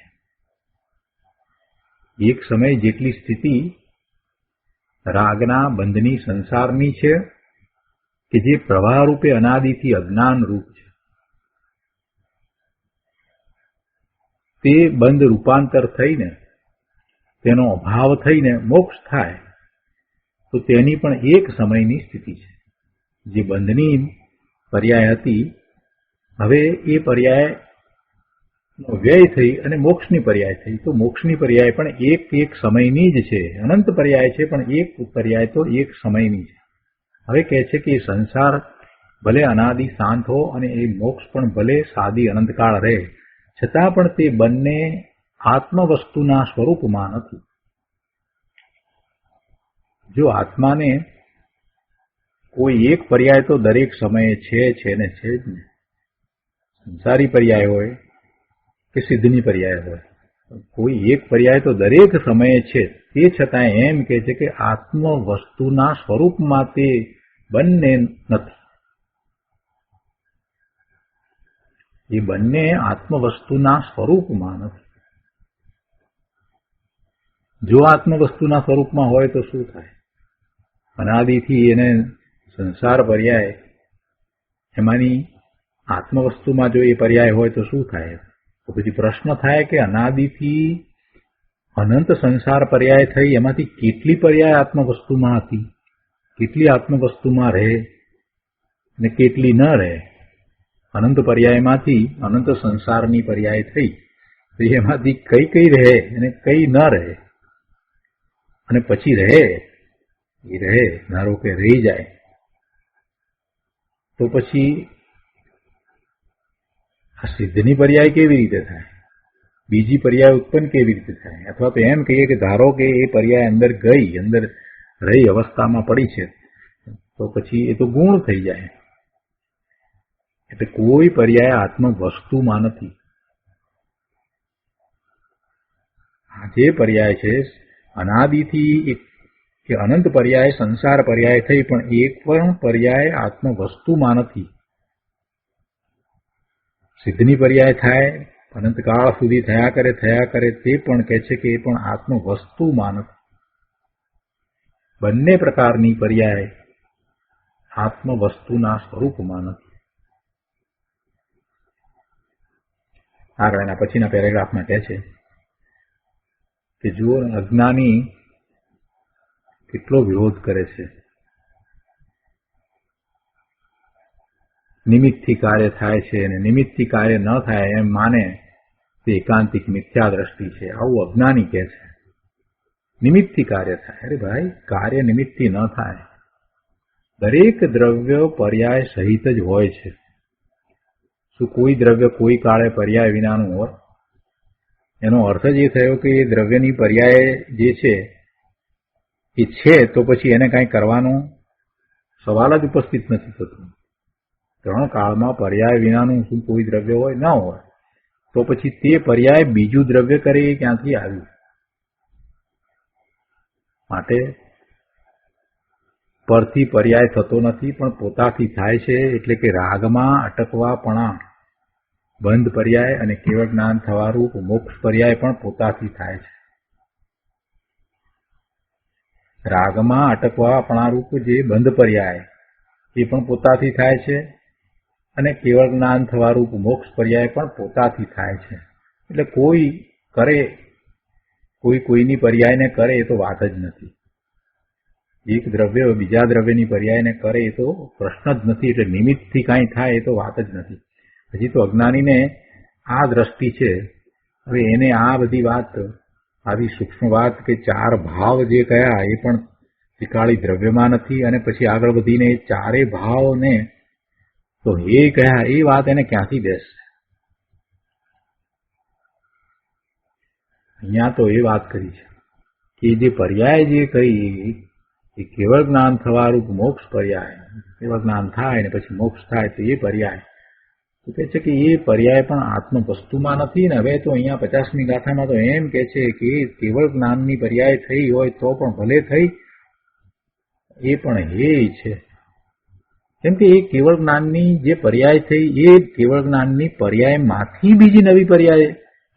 એક સમય જેટલી સ્થિતિ રાગના બંધની સંસારની છે કે જે પ્રવાહ રૂપે અનાદિથી અજ્ઞાન રૂપ છે, તે બંધ રૂપાંતર થઈને તેનો અભાવ થઈને મોક્ષ થાય તો તેની પણ એક સમયની સ્થિતિ છે. જે બંધની પર્યાય હતી, હવે એ પર્યાયનો વ્યય થઈ અને મોક્ષની પર્યાય થઈ, તો મોક્ષની પર્યાય પણ એક સમયની જ છે. અનંત પર્યાય છે, પણ એક પર્યાય તો એક સમયની છે. હવે કહે છે કે એ સંસાર ભલે અનાદિ શાંત હો અને એ મોક્ષ પણ ભલે સાદી અનંતકાળ રહે, છતાં પણ તે બંને આત્મવસ્તુના સ્વરૂપમાં નથી. જો આત્માને કોઈ એક પર્યાય તો દરેક સમયે છે ને છે જ ને. સંસારી પર્યાય હોય કે સિદ્ધની પર્યાય હોય, કોઈ એક પર્યાય તો દરેક સમયે છે. તે છતાં એમ કહે છે કે આત્મવસ્તુના સ્વરૂપમાં તે બંને નથી. એ બંને આત્મવસ્તુના સ્વરૂપમાં નથી. જો આત્મવસ્તુના સ્વરૂપમાં હોય તો શું થાય? અનાદિથી એને સંસાર પર્યાય એમાંની આત્મવસ્તુમાં જો એ પર્યાય હોય તો શું થાય? તો પછી પ્રશ્ન થાય કે અનાદિથી અનંત સંસાર પર્યાય થઈ, એમાંથી કેટલી પર્યાય આત્મવસ્તુમાં હતી, કેટલી આત્મવસ્તુમાં રહે અને કેટલી ન રહે? અનંત પર્યાયમાંથી અનંત સંસારની પર્યાય થઈ, તો એમાંથી કઈ કઈ રહે અને કઈ ન રહે? અને પછી રહે, એ રહે, ધારો કે રહી જાય, તો પછી આ સિદ્ધની પર્યાય કેવી રીતે થાય? બીજી પર્યાય ઉત્પન્ન કેવી રીતે થાય? અથવા તો એમ કહીએ કે ધારો કે એ પર્યાય અંદર ગઈ, અંદર રહી અવસ્થામાં પડી છે, તો પછી એ તો ગુણ થઈ જાય. એટલે કોઈ પર્યાય આત્મવસ્તુમાં નથી. આ જે પર્યાય છે અનાદિથી કે અનંત પર્યાય સંસાર પર્યાય થઈ, પણ એક પણ પર્યાય આત્મવસ્તુમાં નથી. સિદ્ધની પર્યાય થાય, અનંતકાળ સુધી થયા કરે, તે પણ કહે છે કે એ પણ આત્મવસ્તુમાં નથી. બંને પ્રકારની પર્યાય આત્મવસ્તુના સ્વરૂપમાં નથી. આગળ એના પછીના પેરેગ્રાફમાં કહે છે કે જુઓ, અજ્ઞાની કેટલો વિરોધ કરે છે. નિમિત્તથી કાર્ય થાય છે અને નિમિત્તથી કાર્ય ન થાય એમ માને તે એકાંતિક મિથ્યા દ્રષ્ટિ છે. આવું અજ્ઞાની કહે છે. નિમિત્તથી કાર્ય થાય. અરે ભાઈ, કાર્ય નિમિત્તથી ન થાય. દરેક દ્રવ્ય પર્યાય સહિત જ હોય છે. શું કોઈ દ્રવ્ય કોઈ કાળે પર્યાય વિનાનું હોય? એનો અર્થ જ એ થયો કે એ દ્રવ્યની પર્યાય જે છે એ છે, તો પછી એને કાંઈ કરવાનો સવાલ જ ઉપસ્થિત નથી થતો. ત્રણ કાળમાં પર્યાય વિનાનું શું કોઈ દ્રવ્ય હોય? ન હોય. તો પછી તે પર્યાય બીજું દ્રવ્ય કરે એ ક્યાંથી આવ્યું? માટે પરથી પર્યાય થતો નથી, પણ પોતાથી થાય છે. એટલે કે રાગમાં અટકવાપણા બંધ પર્યાય અને કેવળ જ્ઞાન થવારૂપ મોક્ષ પર્યાય પણ પોતાથી થાય છે. રાગમાં અટકવાપણારૂપ જે બંધ પર્યાય એ પણ પોતાથી થાય છે અને કેવળ જ્ઞાન થવારૂપ મોક્ષ પર્યાય પણ પોતાથી થાય છે. એટલે કોઈ કરે, કોઈ કોઈની પર્યાયને કરે એ તો વાત જ નથી. એક દ્રવ્ય બીજા દ્રવ્યની પર્યાયને કરે એ તો પ્રશ્ન જ નથી. એટલે નિમિત્તથી કાંઈ થાય એ તો વાત જ નથી. હજી તો અજ્ઞાનીને આ દ્રષ્ટિ છે. હવે એને આ બધી વાત, આવી સૂક્ષ્મ વાત કે ચાર ભાવ જે કયા એ પણ ત્રિકાળી દ્રવ્યમાં નથી, અને પછી આગળ વધીને એ ચારે ભાવને તો એ કયા, એ વાત એને ક્યાંથી બેસશે? અહીંયા તો એ વાત કરી છે કે જે પર્યાય જે કહી એ કેવળ જ્ઞાન થવારૂપ મોક્ષ પર્યાય, કેવળ જ્ઞાન થાય ને પછી મોક્ષ થાય તો એ પર્યાય, તો કહે છે કે એ પર્યાય પણ આત્મવસ્તુમાં નથી. ને હવે તો અહીંયા 50મી ગાથામાં તો એમ કે છે કે કેવળ જ્ઞાનની પર્યાય થઈ હોય તો પણ ભલે થઈ, એ પણ હે છે. કેમ કે એ કેવળ જ્ઞાનની જે પર્યાય થઈ એ કેવળ જ્ઞાનની પર્યાયમાંથી બીજી નવી પર્યાય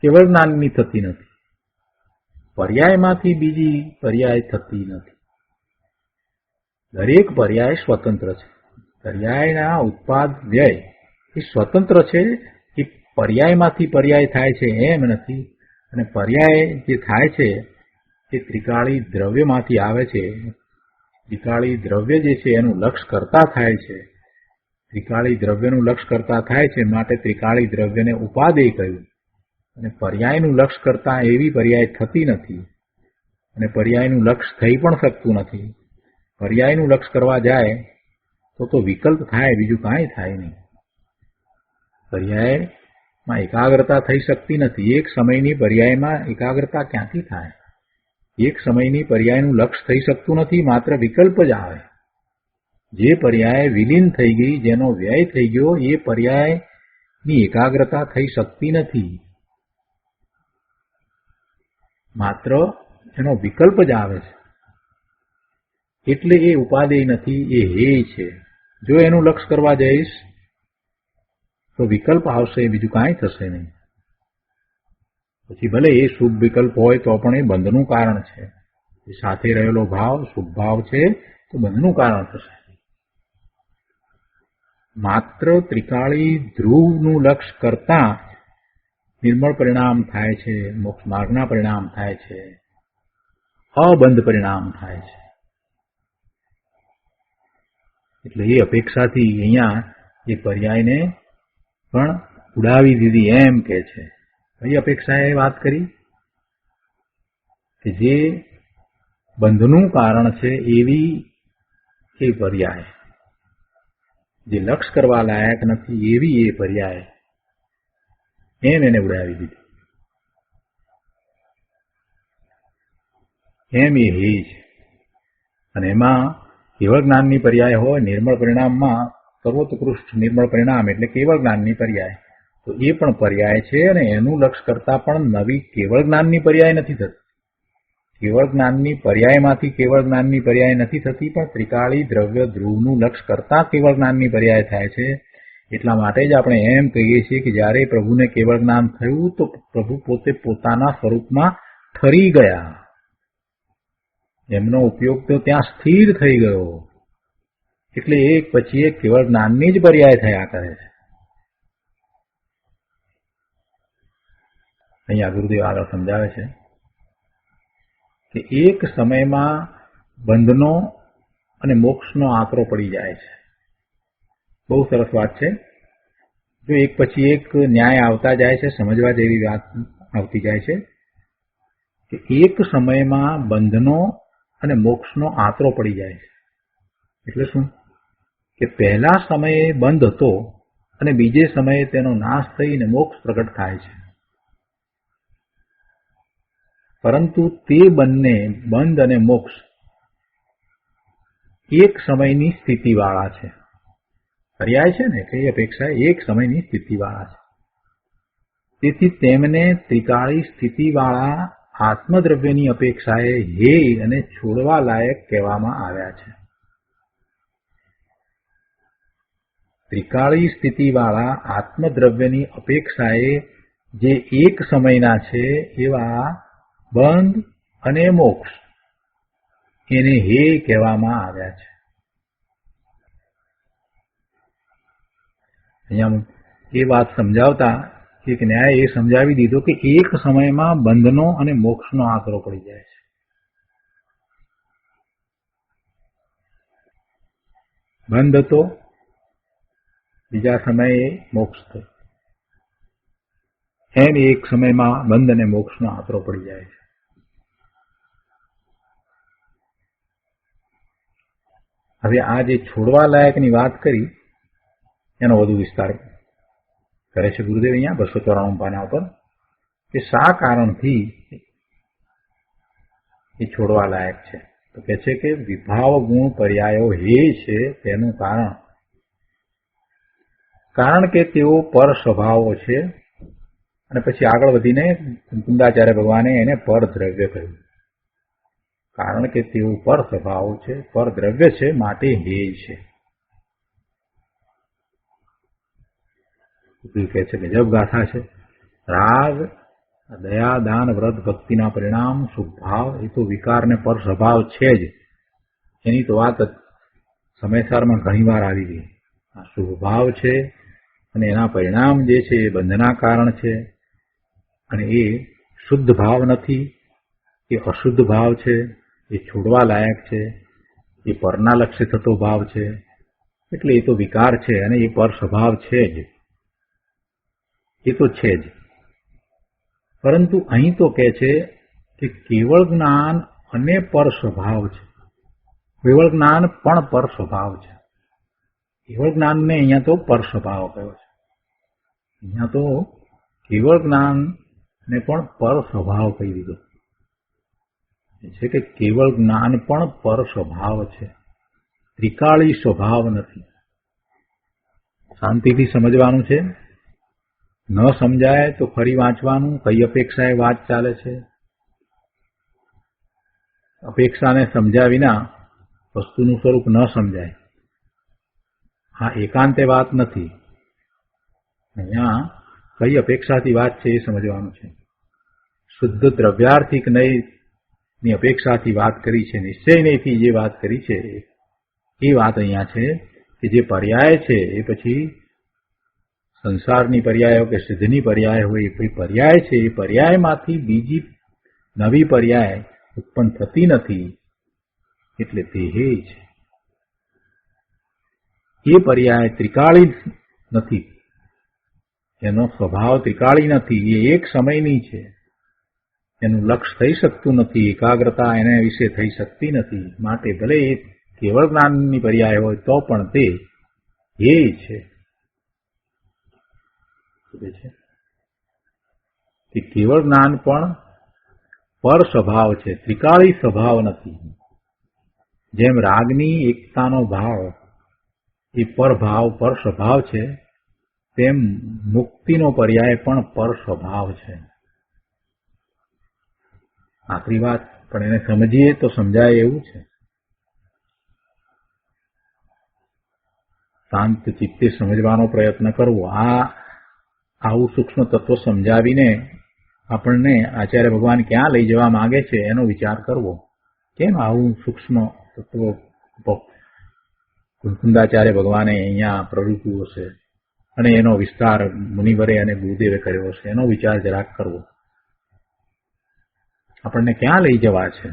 કેવળ જ્ઞાનની થતી નથી. પર્યાયમાંથી બીજી પર્યાય થતી નથી. દરેક પર્યાય સ્વતંત્ર છે. પર્યાયના ઉત્પાદ વ્યય એ સ્વતંત્ર છે. એ પર્યાયમાંથી પર્યાય થાય છે એમ નથી. અને પર્યાય જે થાય છે એ ત્રિકાળી દ્રવ્યમાંથી આવે છે. ત્રિકાળી દ્રવ્ય જે છે એનું લક્ષ કરતા થાય છે. ત્રિકાળી દ્રવ્યનું લક્ષ કરતા થાય છે માટે ત્રિકાળી દ્રવ્યને ઉપાદેય કહ્યું. અને પર્યાયનું લક્ષ કરતા એવી પર્યાય થતી નથી. અને પર્યાયનું લક્ષ થઈ પણ શકતું નથી. પર્યાયનું લક્ષ કરવા જાય તો વિકલ્પ થાય, બીજું કાંઈ થાય નહીં. પર્યાયમાં એકાગ્રતા થઈ શકતી નથી. એક સમયની પર્યાયમાં એકાગ્રતા ક્યાંથી થાય? એક સમયની પર્યાયનું લક્ષ થઈ શકતું નથી, માત્ર વિકલ્પ જ આવે. જે પર્યાય વિલીન થઈ ગઈ, જેનો વ્યય થઈ ગયો, એ પર્યાયની એકાગ્રતા થઈ શકતી નથી. માત્ર એનો વિકલ્પ જ આવે છે. એટલે એ ઉપાદેય નથી, એ હેય છે. જો એનું લક્ષ કરવા જઈશ તો વિકલ્પ આવશે, બીજું કાંઈ થશે નહીં. પછી ભલે એ શુભ વિકલ્પ હોય તો પણ એ બંધનું કારણ છે. એ સાથે રહેલો ભાવ શુભ ભાવ છે તો બંધનું કારણ થશે. માત્ર ત્રિકાળી ધ્રુવનું લક્ષ કરતા નિર્મળ પરિણામ થાય છે, મોક્ષ માર્ગના પરિણામ થાય છે, અબંધ પરિણામ થાય છે. એટલે એ અપેક્ષાથી અહીંયા એ પર્યાયને પણ ઉડાવી દીધી એમ કે છે. કઈ અપેક્ષાએ વાત કરી? કે જે બંધનું કારણ છે એવી એ પર્યાય, જે લક્ષ કરવા લાયક નથી એવી એ પર્યાય, એમ એને ઉડાવી દીધી. એમ એ હેય છે. અને એમાં કેવળ જ્ઞાનની પર્યાય હોય, નિર્મળ પરિણામમાં સર્વોત્કૃષ્ટ નિર્મળ પરિણામ એટલે કેવળ જ્ઞાનની પર્યાય, તો એ પણ પર્યાય છે. અને એનું લક્ષ કરતા પણ નવી કેવળ જ્ઞાનની પર્યાય નથી થતી. કેવળ જ્ઞાનની પર્યાયમાંથી કેવળ જ્ઞાનની પર્યાય નથી થતી, પણ ત્રિકાળી દ્રવ્ય ધ્રુવનું લક્ષ કરતા કેવળ જ્ઞાનની પર્યાય થાય છે. એટલા માટે જ આપણે એમ કહીએ છીએ કે જ્યારે પ્રભુને કેવળ જ્ઞાન થયું તો પ્રભુ પોતે પોતાના સ્વરૂપમાં ઠરી ગયા. એમનો ઉપયોગ તો ત્યાં સ્થિર થઈ ગયો. એટલે એક પછી એક કેવળ જ્ઞાનની જ પર્યાય થયા કરે છે. અહીંયા ગુરુદેવ આગળ સમજાવે છે કે એક સમયમાં બંધનો અને મોક્ષનો આંકરો પડી જાય છે. બહુ સરસ વાત છે. જો એક પછી એક ન્યાય આવતા જાય છે, સમજવા જેવી વાત આવતી જાય છે કે એક સમયમાં બંધનો અને મોક્ષનો આંકરો પડી જાય છે. એટલે શું? કે પહેલા સમયે બંધ હતો અને બીજે સમયે તેનો નાશ થઈને મોક્ષ પ્રગટ થાય છે. પરંતુ તે બંને બંધ અને મોક્ષ એક સમયની સ્થિતિવાળા છે. પર્યાય છે ને, કઈ અપેક્ષા એક સમયની સ્થિતિવાળા છે. તેથી તેમને ત્રિકાળી સ્થિતિવાળા આત્મદ્રવ્યની અપેક્ષાએ હેય અને છોડવા લાયક કહેવામાં આવ્યા છે. ત્રિકાળી સ્થિતિવાળા આત્મદ્રવ્યની અપેક્ષાએ જે એક સમયના છે એવા બંધ અને મોક્ષ, એને હેય કહેવામાં આવ્યા છે. અહીંયા એ વાત સમજાવતા એક ન્યાય એ સમજાવી દીધો કે એક સમયમાં બંધનો અને મોક્ષનો આંકરો પડી જાય છે. બંધ હતો, બીજા સમયે મોક્ષ થયો. એમ એક સમયમાં બંધ અને મોક્ષનો આંકરો પડી જાય છે. હવે આ જે છોડવા લાયકની વાત કરી એનો વધુ વિસ્તાર કરે છે ગુરુદેવ અહીંયા 294 પાના ઉપર, કે શા કારણથી એ છોડવા લાયક છે. તો કહે છે કે વિભાવ ગુણ પર્યાયો હેય છે તેનું કારણ કે તેઓ પર સ્વભાવો છે. અને પછી આગળ વધીને કુંદાચાર્ય ભગવાને એને પર દ્રવ્ય કહ્યું. કારણ કે તેઓ પર સ્વભાવો છે, પર દ્રવ્ય છે, માટે હેય છે. કહે છે ગજબ ગાથા છે. રાગ, દયા, દાન, વ્રત, ભક્તિના પરિણામ શુભભાવ એ તો વિકારને પર સ્વભાવ છે જ. એની તો વાત સમયસારમાં ઘણી વાર આવી ગઈ. આ શુભભાવ છે અને એના પરિણામ જે છે એ બંધના કારણ છે, અને એ શુદ્ધ ભાવ નથી, એ અશુદ્ધ ભાવ છે, એ છોડવા લાયક છે, એ પરના લક્ષ્ય થતો ભાવ છે. એટલે એ તો વિકાર છે અને એ પર સ્વભાવ છે જ, એ તો છે જ. પરંતુ અહીં તો કહે છે કે કેવળ જ્ઞાન અને પર સ્વભાવ છે. કેવળ જ્ઞાન પણ પર સ્વભાવ છે. કેવળ જ્ઞાનને અહીંયા તો પર સ્વભાવ કહ્યો છે. અહીંયા તો કેવળ જ્ઞાનને પણ પર સ્વભાવ કહી દીધો છે કે કેવળ જ્ઞાન પણ પર સ્વભાવ છે, ત્રિકાળી સ્વભાવ નથી. શાંતિથી સમજવાનું છે. ન સમજાય તો ફરી વાંચવાનું. કઈ અપેક્ષાએ વાત ચાલે છે? અપેક્ષાને સમજ્યા વિના વસ્તુનું સ્વરૂપ ન સમજાય. હા, એકાંતે વાત નથી. અહીંયા કઈ અપેક્ષાથી વાત છે એ સમજવાનું છે. શુદ્ધ દ્રવ્યાર્થિક નયની અપેક્ષાથી વાત કરી છે, નિશ્ચય નયથી જે વાત કરી છે એ વાત અહીંયા છે કે જે પર્યાય છે એ પછી સંસારની પર્યાય હોય કે સિદ્ધની પર્યાય હોય, એ પર્યાય છે એ પર્યાયમાંથી બીજી નવી પર્યાય ઉત્પન્ન થતી નથી. એટલે તે છે. એ પર્યાય ત્રિકાળી નથી, એનો સ્વભાવ ત્રિકાળી નથી, એ એક સમયની છે. એનું લક્ષ્ય થઈ શકતું નથી, એકાગ્રતા એને વિશે થઈ શકતી નથી. માટે ભલે એ કેવળ જ્ઞાનની પર્યાય હોય તો પણ તે છે. તે કેવળ જ્ઞાન પણ પર સ્વભાવ છે, ત્રિકાળી સ્વભાવ નથી. જેમ રાગની એકતાનો ભાવ એ પરભાવ પર સ્વભાવ છે, તેમ મુક્તિનો પર્યાય પણ પર સ્વભાવ છે. આખરી વાત પણ એને સમજીએ તો સમજાય એવું છે. શાંત ચિત્તે સમજવાનો પ્રયત્ન કરવો. આવું સૂક્ષ્મ તત્વ સમજાવીને આપણને આચાર્ય ભગવાન ક્યાં લઈ જવા માંગે છે એનો વિચાર કરવો. કેમ આવું સૂક્ષ્મ તત્વો કુંકુંદાચાર્ય ભગવાને અહીંયા પ્રવૃત્તિઓ છે અને એનો વિસ્તાર મુનિવરે અને ગુરુદેવે કર્યો છે, એનો વિચાર જરાક કરવો. આપણને ક્યાં લઈ જવા છે?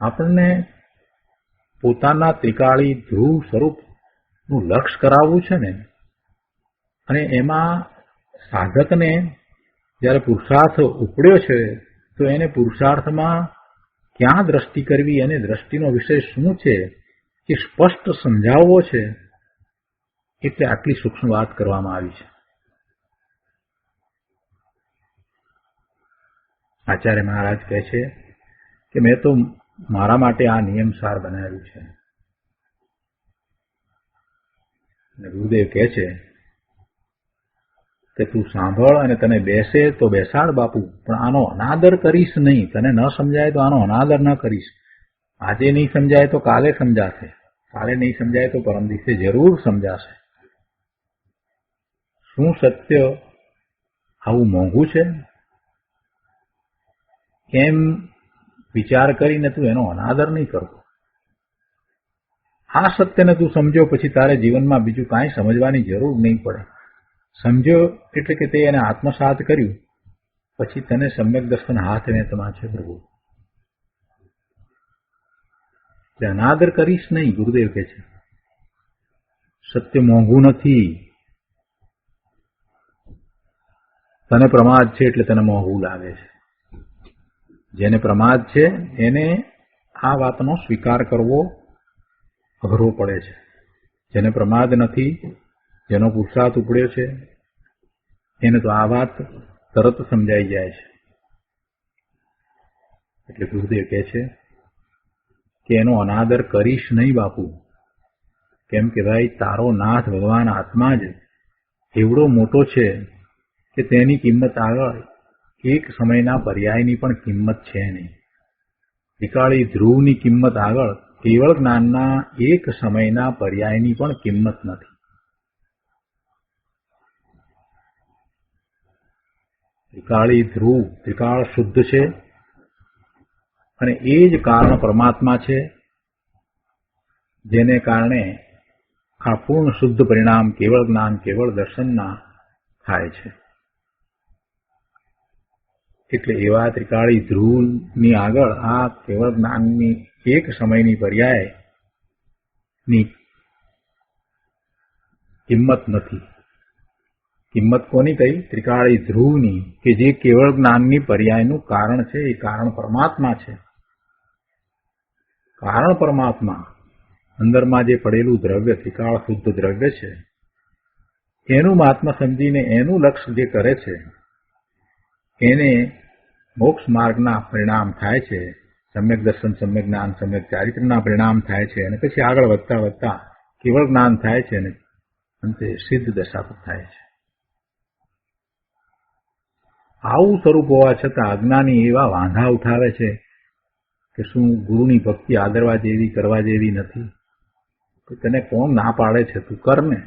આપણને પોતાના ત્રિકાળી ધ્રુવ સ્વરૂપનું લક્ષ્ય કરાવવું છે ને. અને એમાં સાધકને જ્યારે પુરુષાર્થ ઉપડ્યો છે તો એને પુરુષાર્થમાં ક્યાં દ્રષ્ટિ કરવી અને દ્રષ્ટિનો વિષય શું છે એ સ્પષ્ટ સમજાવવો છે. એટલે આટલી સૂક્ષ્મ વાત કરવામાં આવી છે. આચાર્ય મહારાજ કહે છે કે મેં તો મારા માટે આ નિયમસાર બનાવ્યું છે. અને ગુરુદેવ કહે છે કે તું સાંભળ અને તને બેસે તો બેસાડ બાપુ, પણ આનો અનાદર કરીશ નહીં. તને ન સમજાય તો આનો અનાદર ન કરીશ. આજે નહીં સમજાય તો કાલે સમજાશે, કાલે નહીં સમજાય તો પરમ દિવસે જરૂર સમજાશે. શું સત્ય આવું મોંઘું છે? એમ વિચાર કરીને તું એનો અનાદર નહીં કરતો. આ સત્યને તું સમજો પછી તારે જીવનમાં બીજું કાંઈ સમજવાની જરૂર નહીં પડે. સમજો એટલે કે તે એને આત્મસાત કર્યું પછી તને સમ્યક દર્શન હાથ વેતમાં છે પ્રભુ. અનાદર કરીશ નહીં, ગુરુદેવ કહે છે. સત્ય મોંઘું નથી. તને પ્રમાદ છે એટલે તને મોંઘું લાગે છે. જેને પ્રમાદ છે એને આ વાતનો સ્વીકાર કરવો અઘરો પડે છે. જેને પ્રમાદ નથી, જેનો પુરુષાર્થ ઉપડ્યો છે, એને તો આ વાત તરત સમજાઈ જાય છે. એટલે ગુરુદેવ કહે છે કે એનો અનાદર કરીશ નહીં બાપુ. કેમ કે ભાઈ તારો નાથ ભગવાન આત્મા જ એવડો મોટો છે કે તેની કિંમત આગળ એક સમયના પર્યાયની પણ કિંમત છે નહીં. ત્રિકાળી ધ્રુવની કિંમત આગળ કેવળ જ્ઞાનના એક સમયના પર્યાયની પણ કિંમત નથી. ત્રિકાળી ધ્રુવ ત્રિકાળ શુદ્ધ છે અને એ જ કારણ પરમાત્મા છે, જેને કારણે આ પૂર્ણ શુદ્ધ પરિણામ કેવળ જ્ઞાન કેવળ દર્શનના થાય છે. એટલે એવા ત્રિકાળી ધ્રુવની આગળ આ કેવળ જ્ઞાનની એક સમયની પર્યાયની કિંમત નથી. કિંમત કોની કહી? ત્રિકાળી ધ્રુવની, કે જે કેવળ જ્ઞાનની પર્યાયનું કારણ છે. એ કારણ પરમાત્મા છે. કારણ પરમાત્મા અંદરમાં જે પડેલું દ્રવ્ય ત્રિકાળ શુદ્ધ દ્રવ્ય છે, એનું મહાત્મા સમજીને એનું લક્ષ્ય જે કરે છે એને મોક્ષ માર્ગના પરિણામ થાય છે. સમ્યક દર્શન, સમ્યક જ્ઞાન, સમ્યક ચારિત્રના પરિણામ થાય છે અને પછી આગળ વધતા વધતા કેવળ જ્ઞાન થાય છે અને અંતે સિદ્ધ દશા પર થાય છે. આવું સ્વરૂપ હોવા છતાં અજ્ઞાની એવા વાંધા ઉઠાવે છે કે શું ગુરુની ભક્તિ આદરવા જેવી, કરવા જેવી નથી? તો તને કોણ ના પાડે છે? તું કર ને.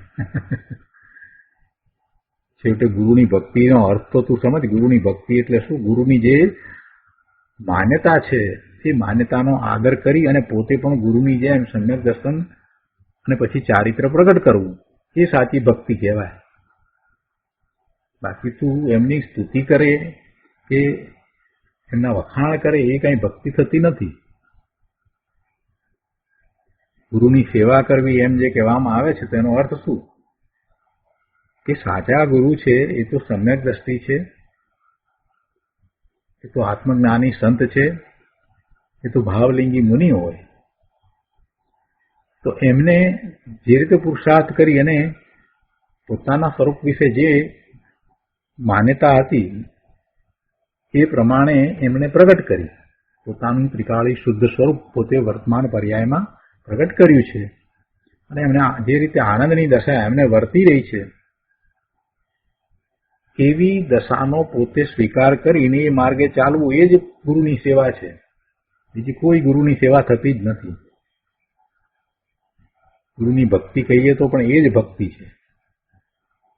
છેવટે ગુરુની ભક્તિનો અર્થ તો તું સમજ. ગુરુની ભક્તિ એટલે શું? ગુરુની જે માન્યતા છે તે માન્યતાનો આદર કરી અને પોતે પણ ગુરુની જેમ સમ્યક દર્શન અને પછી ચારિત્ર પ્રગટ કરવું, એ સાચી ભક્તિ કહેવાય. બાકી તું એમની સ્તુતિ કરે કે એમના વખાણ કરે એ કઈ ભક્તિ થતી નથી. ગુરુની સેવા કરવી એમ જે કહેવામાં આવે છે તેનો અર્થ શું? કે સાચા ગુરુ છે એ તો સમ્યક દ્રષ્ટિ છે, એ તો આત્મજ્ઞાની સંત છે, એ તો ભાવલિંગી મુનિ હોય. તો એમને જે રીતે પુરુષાર્થ કરી અને પોતાના સ્વરૂપ વિશે જે માન્યતા હતી એ પ્રમાણે એમણે પ્રગટ કરી. પોતાનું ત્રિકાળી શુદ્ધ સ્વરૂપ પોતે વર્તમાન પર્યાયમાં પ્રગટ કર્યું છે અને એમને જે રીતે આનંદની દશા એમને વર્તી રહી છે એવી દશાનો પોતે સ્વીકાર કરીને એ માર્ગે ચાલવું, એ જ ગુરુની સેવા છે. બીજી કોઈ ગુરુની સેવા થતી જ નથી. ગુરુની ભક્તિ કહીએ તો પણ એ જ ભક્તિ છે.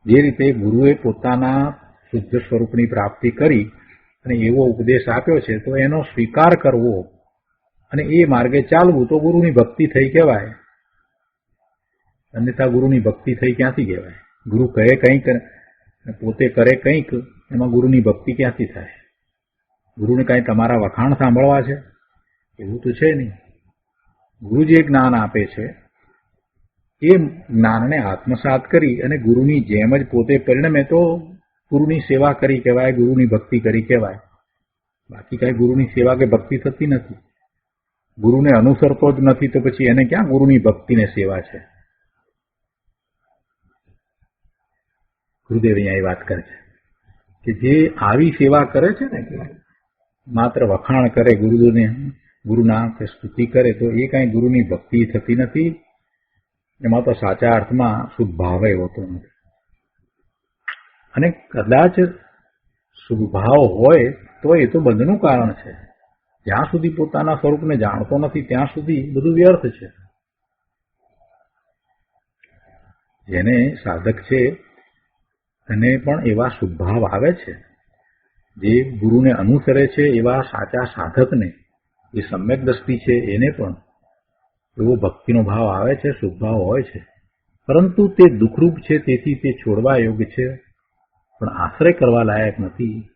જે રીતે ગુરુએ પોતાના શુદ્ધ સ્વરૂપની પ્રાપ્તિ કરી અને એવો ઉપદેશ આપ્યો છે તો એનો સ્વીકાર કરવો અને એ માર્ગે ચાલવું તો ગુરુની ભક્તિ થઈ કહેવાય. અન્યથા ગુરુની ભક્તિ થઈ ક્યાંથી કહેવાય? ગુરુ કહે કંઈક પોતે કરે કંઈક, એમાં ગુરુની ભક્તિ ક્યાંથી થાય? ગુરુને કાંઈ તમારા વખાણ સાંભળવા છે? એવું તો છે નહીં. ગુરુ જે જ્ઞાન આપે છે એ જ્ઞાનને આત્મસાત કરી અને ગુરુની જેમ જ પોતે પરિણમે તો ગુરુની સેવા કરી કહેવાય, ગુરુની ભક્તિ કરી કહેવાય. બાકી કાંઈ ગુરુની સેવા કે ભક્તિ થતી નથી. ગુરુને અનુસરતો જ નથી તો પછી એને ક્યાં ગુરુની ભક્તિને સેવા છે? ગુરુદેવ અહીંયા એ વાત કરે છે કે જે આવી સેવા કરે છે ને, માત્ર વખાણ કરે ગુરુને, ગુરુના કે સ્તુતિ કરે, તો એ કાંઈ ગુરુની ભક્તિ થતી નથી. એમાં તો સાચા અર્થમાં શુભ ભાવ હોતો નથી. અને કદાચ શુભ ભાવ હોય તો એ તો બંધનું કારણ છે. જ્યાં સુધી પોતાના સ્વરૂપને જાણતો નથી ત્યાં સુધી બધું વ્યર્થ છે. જેને સાધક છે અને પણ એવા શુભ ભાવ આવે છે, જે ગુરુને અનુસરે છે એવા સાચા સાધકને, જે સમ્યક દ્રષ્ટિ છે એને પણ એવો ભક્તિનો ભાવ આવે છે, શુભ ભાવ હોય છે. પરંતુ તે દુઃખરૂપ છે, તેથી તે છોડવા યોગ્ય છે પણ આશ્રય કરવા લાયક નથી.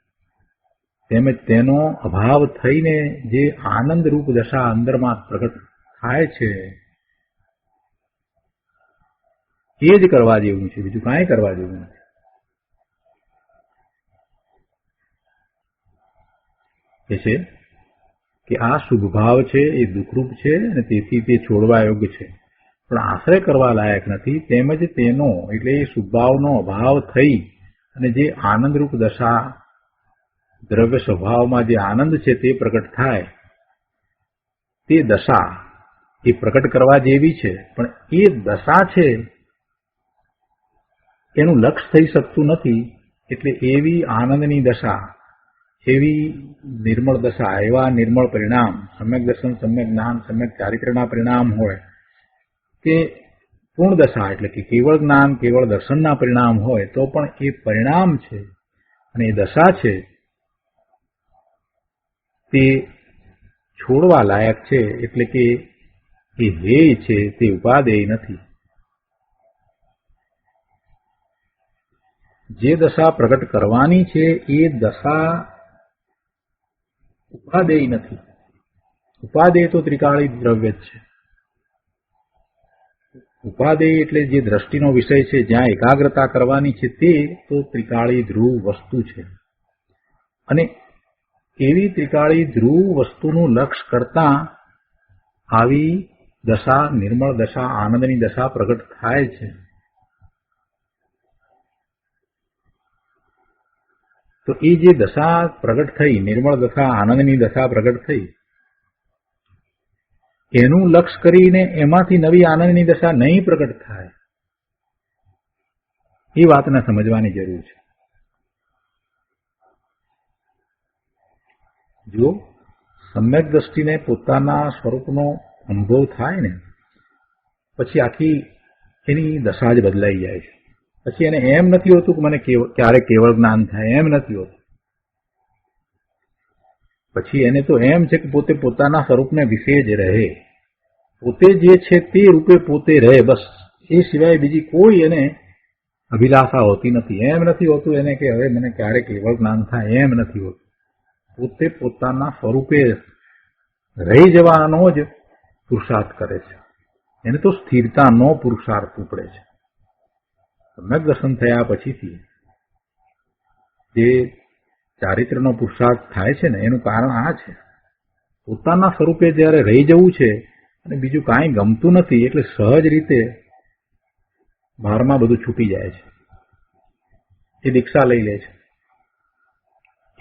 તેમજ તેનો અભાવ થઈને જે આનંદરૂપ દશા અંદરમાં પ્રગટ થાય છે એ જ કરવા જેવું છે, બીજું કાંઈ કરવા જેવું નથી. એ છે કે આ શુભ ભાવ છે એ દુઃખરૂપ છે અને તેથી તે છોડવા યોગ્ય છે પણ આશ્રય કરવા લાયક નથી. તેમજ તેનો એટલે એ શુભ ભાવનો અભાવ થઈ અને જે આનંદરૂપ દશા, દ્રવ્ય સ્વભાવમાં જે આનંદ છે તે પ્રગટ થાય, તે દશા એ પ્રગટ કરવા જેવી છે પણ એ દશા છે એનું લક્ષ્ય થઈ શકતું નથી. એટલે એવી આનંદની દશા, એવી નિર્મળ દશા, એવા નિર્મળ પરિણામ, સમ્યક દર્શન, સમ્યક જ્ઞાન, સમ્યક ચારિત્રના પરિણામ હોય કે પૂર્ણ દશા એટલે કે કેવળ જ્ઞાન કેવળ દર્શનના પરિણામ હોય તો પણ એ પરિણામ છે અને એ દશા છે તે છોડવા લાયક છે, એટલે કે એ ધ્યેય છે તે ઉપાદેય નથી. જે દશા પ્રગટ કરવાની છે એ દશા ઉપાદેય નથી. ઉપાદેય તો ત્રિકાળી દ્રવ્ય જ છે. ઉપાદેય એટલે જે દ્રષ્ટિનો વિષય છે, જ્યાં એકાગ્રતા કરવાની છે, તે તો ત્રિકાળી ધ્રુવ વસ્તુ છે. અને એવી ત્રિકાળી ધ્રુવ વસ્તુનું લક્ષ્ય કરતા આવી દશા, નિર્મળ દશા, આનંદની દશા પ્રગટ થાય છે. તો એ જે દશા પ્રગટ થઈ, નિર્મળ દશા, આનંદની દશા પ્રગટ થઈ, એનું લક્ષ્ય કરીને એમાંથી નવી આનંદની દશા નહીં પ્રગટ થાય, એ વાતને સમજવાની જરૂર છે. જો સમ્યક દ્રષ્ટિને પોતાના સ્વરૂપનો અનુભવ થાય ને, પછી આખી એની દશા જ બદલાઈ જાય છે. પછી એને એમ નથી હોતું કે મને ક્યારે કેવળ જ્ઞાન થાય, એમ નથી હોતું. પછી એને તો એમ છે કે પોતે પોતાના સ્વરૂપને વિશે જ રહે, પોતે જે છે તે રૂપે પોતે રહે, બસ. એ સિવાય બીજી કોઈ એને અભિલાષા હોતી નથી. એમ નથી હોતું એને કે હવે મને ક્યારે કેવળ જ્ઞાન થાય, એમ નથી હોતું. પોતે પોતાના સ્વરૂપે રહી જવાનો જ પુરુષાર્થ કરે છે. એને તો સ્થિરતાનો પુરુષાર્થ ઉપડે છે. સમ્યક દર્શન થયા પછીથી જે ચારિત્રનો પુરુષાર્થ થાય છે ને, એનું કારણ આ છે. પોતાના સ્વરૂપે જયારે રહી જવું છે અને બીજું કાંઈ ગમતું નથી, એટલે સહજ રીતે બહારમાં બધું છૂટી જાય છે. એ દીક્ષા લઈ લે છે,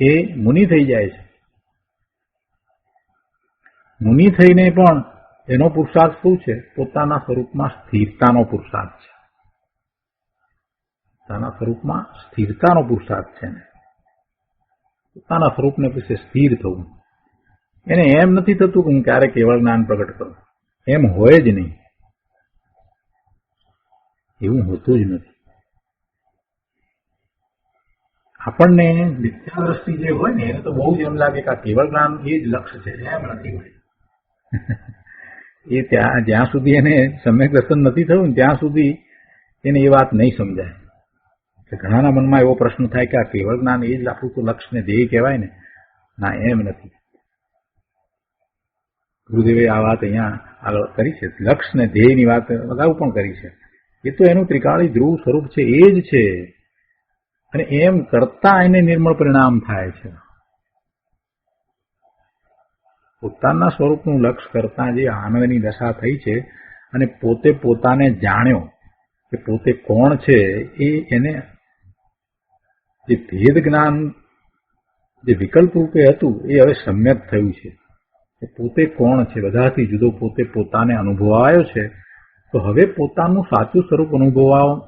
એ મુનિ થઈ જાય છે. મુનિ થઈને પણ એનો પુરુષાર્થ શું છે? પોતાના સ્વરૂપમાં સ્થિરતાનો પુરુષાર્થ છે. પોતાના સ્વરૂપમાં સ્થિરતાનો પુરુષાર્થ છે ને, પોતાના સ્વરૂપને પછી સ્થિર થવું. એને એમ નથી થતું કે હું ક્યારે કેવળ જ્ઞાન પ્રગટ કરું, એમ હોય જ નહીં. એવું હોતું જ નથી. આપણને મિથ્યા દ્રષ્ટિ જે હોય ને, એને તો બહુ જ એમ લાગે કે આ કેવળ જ્ઞાન એ જ લક્ષ્ય છે, એમ નથી હોય. એ જ્યાં સુધી એને સમ્યક દર્શન નથી થયું ને ત્યાં સુધી એને એ વાત નહીં સમજાય. ઘણાના મનમાં એવો પ્રશ્ન થાય કે આ કેવળ જ્ઞાન એ જ આપણું તો લક્ષ્ય ને ધ્યેય કહેવાય ને. ના, એમ નથી. ગુરુદેવે આ વાત અહીંયા આગળ કરી છે. લક્ષ્ય ને ધ્યેયની વાત અગાઉ પણ કરી છે. એ તો એનું ત્રિકાળી ધ્રુવ સ્વરૂપ છે, એ જ છે. અને એમ કરતા એને નિર્મળ પરિણામ થાય છે. પોતાના સ્વરૂપનું લક્ષ્ય કરતા જે આનંદની દશા થઈ છે અને પોતે પોતાને જાણ્યો કે પોતે કોણ છે, એ એને જે ભેદ જ્ઞાન જે વિકલ્પ રૂપે હતું એ હવે સમ્યક થયું છે. પોતે કોણ છે, બધાથી જુદો પોતે પોતાને અનુભવાયો છે. તો હવે પોતાનું સાચું સ્વરૂપ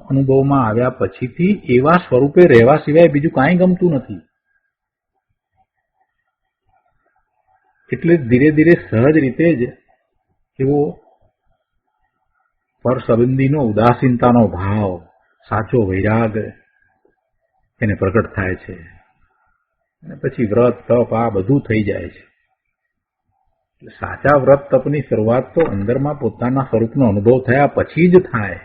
અનુભવમાં આવ્યા પછીથી એવા સ્વરૂપે રહેવા સિવાય બીજું કાંઈ ગમતું નથી. એટલે ધીરે ધીરે સહજ રીતે જ એવો પર સંબંધીનો ઉદાસીનતાનો ભાવ, સાચો વૈરાગ એને પ્રગટ થાય છે. અને પછી વ્રત તપ આ બધું થઈ જાય છે. સાચા વ્રત તપની શરૂઆત તો અંદરમાં પોતાના સ્વરૂપનો અનુભવ થયા પછી જ થાય.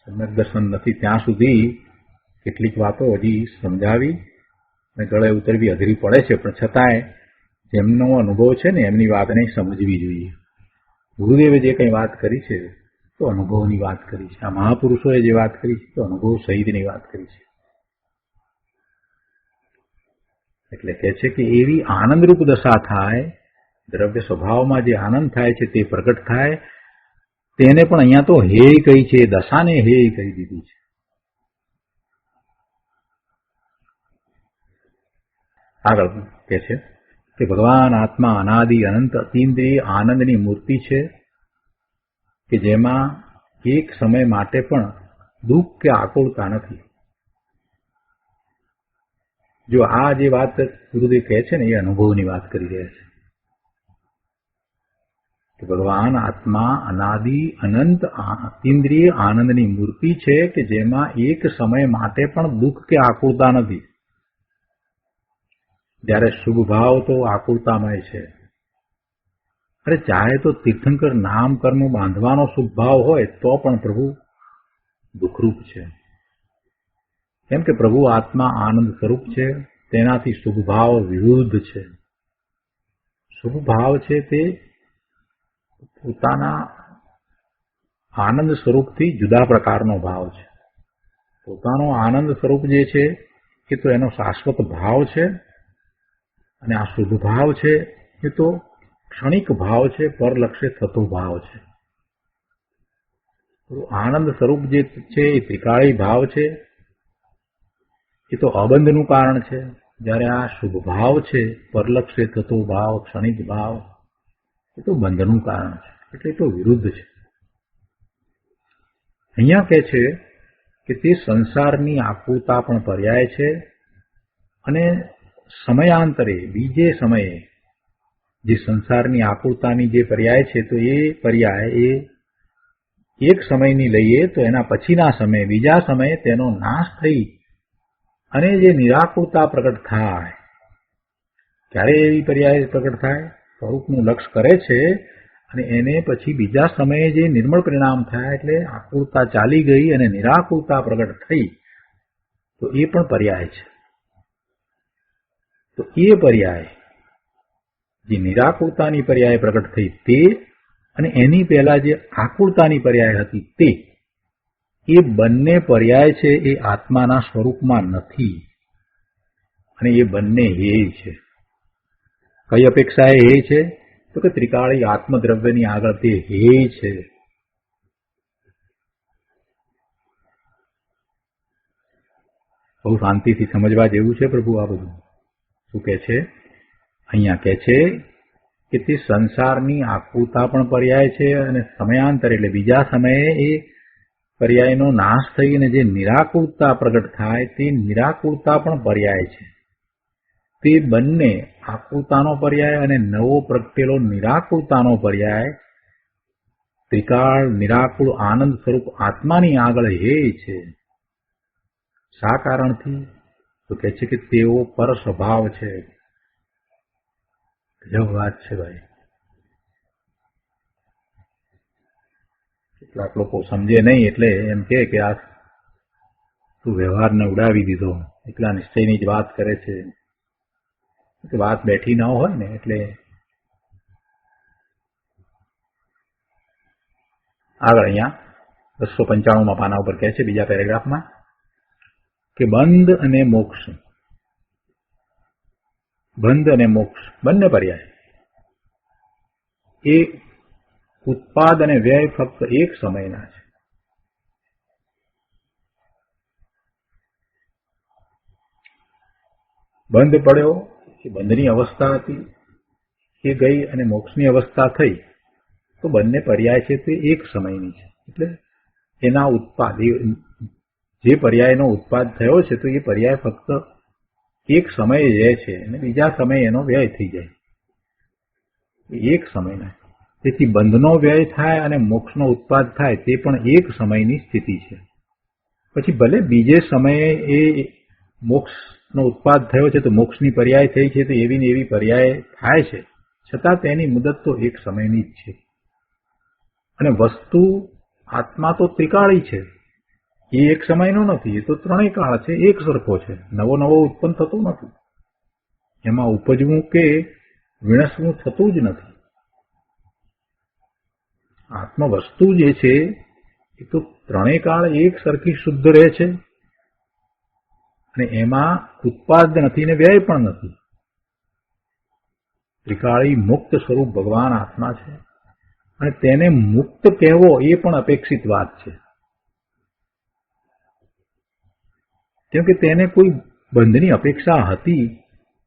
સમ્યક દર્શન નથી ત્યાં સુધી કેટલીક વાતો હજી સમજાવી અને ગળે ઉતરવી અઘરી પડે છે, પણ છતાંય જેમનો અનુભવ છે ને એમની વાતને સમજવી જોઈએ. ગુરુદેવે જે કંઈ વાત કરી છે તો અનુભવની વાત કરી છે. આ મહાપુરુષોએ જે વાત કરી છે તો અનુભવ સહિતની વાત કરી છે. એટલે કહે છે કે એવી આનંદરૂપ દશા થાય, દ્રવ્ય સ્વભાવમાં જે આનંદ થાય છે તે પ્રગટ થાય, તેને પણ અહીંયા તો હેય કહી છે, દશાને હેય કહી દીધી છે. આગળ કહે છે કે ભગવાન આત્મા અનાદિ અનંત અતીન્દ્રિય આનંદની મૂર્તિ છે કે જેમાં એક સમય માટે પણ દુઃખ કે આકુળતા નથી. જો આ જે વાત ગુરુદેવ કહે છે ને એ અનુભવની વાત કરી રહ્યા છે. કે ભગવાન આત્મા અનાદિ અનંત અતીન્દ્રિય આનંદની મૂર્તિ છે કે જેમાં એક સમય માટે પણ દુઃખ કે આકુરતા નથી. જ્યારે શુભ ભાવ તો આકુરતામય છે. અરે ચાહે તો તીર્થંકર નામ કર્મ બાંધવાનો શુભ ભાવ હોય તો પણ પ્રભુ દુઃખરૂપ છે. કેમ કે પ્રભુ આત્મા આનંદ સ્વરૂપ છે, તેનાથી શુભ ભાવ વિરુદ્ધ છે. શુભ ભાવ છે તે પોતાના આનંદ સ્વરૂપથી જુદા પ્રકારનો ભાવ છે. પોતાનો આનંદ સ્વરૂપ જે છે એ તો એનો શાશ્વત ભાવ છે, અને આ શુભ ભાવ છે એ તો ક્ષણિક ભાવ છે, પરલક્ષે થતો ભાવ છે. આનંદ સ્વરૂપ જે છે એ ત્રિકાળી ભાવ છે, એ તો અબંધનું કારણ છે. જ્યારે આ શુભ ભાવ છે, પરલક્ષે થતો ભાવ, ક્ષણિક ભાવ, એ તો બંધનું કારણ છે. એટલે તો વિરુદ્ધ છે. અહીંયા કહે છે કે તે સંસારની આકુરતા પણ પર્યાય છે, અને સમયાંતરે બીજે સમયે જે સંસારની આકુરતાની જે પર્યાય છે તો એ પર્યાય એ એક સમયની લઈએ તો એના પછીના સમયે બીજા સમયે તેનો નાશ થઈ અને જે નિરાકુરતા પ્રગટ થાય. ક્યારે એવી પર્યાય પ્રગટ થાય? સ્વરૂપનું લક્ષ કરે છે અને એને પછી બીજા સમયે જે નિર્મળ પરિણામ થાય, એટલે આકુરતા ચાલી ગઈ અને નિરાકુરતા પ્રગટ થઈ, તો એ પણ પર્યાય છે. તો એ પર્યાય જે નિરાકુરતાની પર્યાય પ્રગટ થઈ તે, અને એની પહેલા જે આકુરતાની પર્યાય હતી તે, એ બંને પર્યાય છે એ આત્માના સ્વરૂપમાં નથી, અને એ બંને હેય છે. કઈ અપેક્ષા એ હેય છે? તો કે ત્રિકાળી આત્મદ્રવ્યની આગળ તે હેય છે. બહુ શાંતિથી સમજવા જેવું છે પ્રભુ આ બધું. શું કે છે અહીંયા? કહે છે કે તે સંસારની આકુરતા પણ પર્યાય છે, અને સમયાંતરે એટલે બીજા સમયે એ પર્યાયનો નાશ થઈને જે નિરાકુરતા પ્રગટ થાય તે નિરાકુરતા પણ પર્યાય છે. તે બંને આકુરતાનો પર્યાય અને નવો પ્રગટેલો નિરાકુરતાનો પર્યાય ત્રિકાળ નિરાકુળ આનંદ સ્વરૂપ આત્માની આગળ હેય છે. શા કારણથી? તો કહે છે કે તેઓ પર સ્વભાવ છે. ગજબ વાત છે ભાઈ. કેટલાક લોકો સમજે નહીં એટલે એમ કે આ તું વ્યવહારને ઉડાવી દીધો, એટલા નિશ્ચયની જ વાત કરે છે. વાત બેઠી ન હોય ને એટલે. આગળ અહીંયા 295 પાના ઉપર કહે છે બીજા પેરેગ્રાફમાં કે બંધ અને મોક્ષ બંને પર્યાય એ ઉત્પાદ અને વ્યય ફક્ત એક સમયના છે. બંધ પડ્યો એ બંધની અવસ્થા હતી, એ ગઈ અને મોક્ષની અવસ્થા થઈ, તો બંને પર્યાય છે તે એક સમયની છે. એટલે એના ઉત્પાદ, જે પર્યાયનો ઉત્પાદ થયો છે તો એ પર્યાય ફક્ત એક સમયે રહે છે અને બીજા સમયે એનો વ્યય થઈ જાય. એક સમયના. તેથી બંધનો વ્યય થાય અને મોક્ષનો ઉત્પાદ થાય તે પણ એક સમયની સ્થિતિ છે. પછી ભલે બીજે સમયે એ મોક્ષનો ઉત્પાદ થયો છે તો મોક્ષની પર્યાય થઈ છે તો એવી ને એવી પર્યાય થાય છે, છતાં તેની મુદત તો એક સમયની જ છે. અને વસ્તુ આત્મા તો ત્રિકાળી છે, એ એક સમયનો નથી, એ તો ત્રણેય કાળ છે, એક સરખો છે, નવો નવો ઉત્પન્ન થતો નથી, એમાં ઉપજવું કે વિણસવું થતું જ નથી. આત્મ વસ્તુ જે છે એ તો ત્રણેય કાળ એક સરખી શુદ્ધ રહે છે, અને એમાં ઉત્પાદ નથી ને વ્યય પણ નથી. ત્રિકાળી મુક્ત સ્વરૂપ ભગવાન આત્મા છે, અને તેને મુક્ત કહેવો એ પણ અપેક્ષિત વાત છે. કેમ કે તેને કોઈ બંધની અપેક્ષા હતી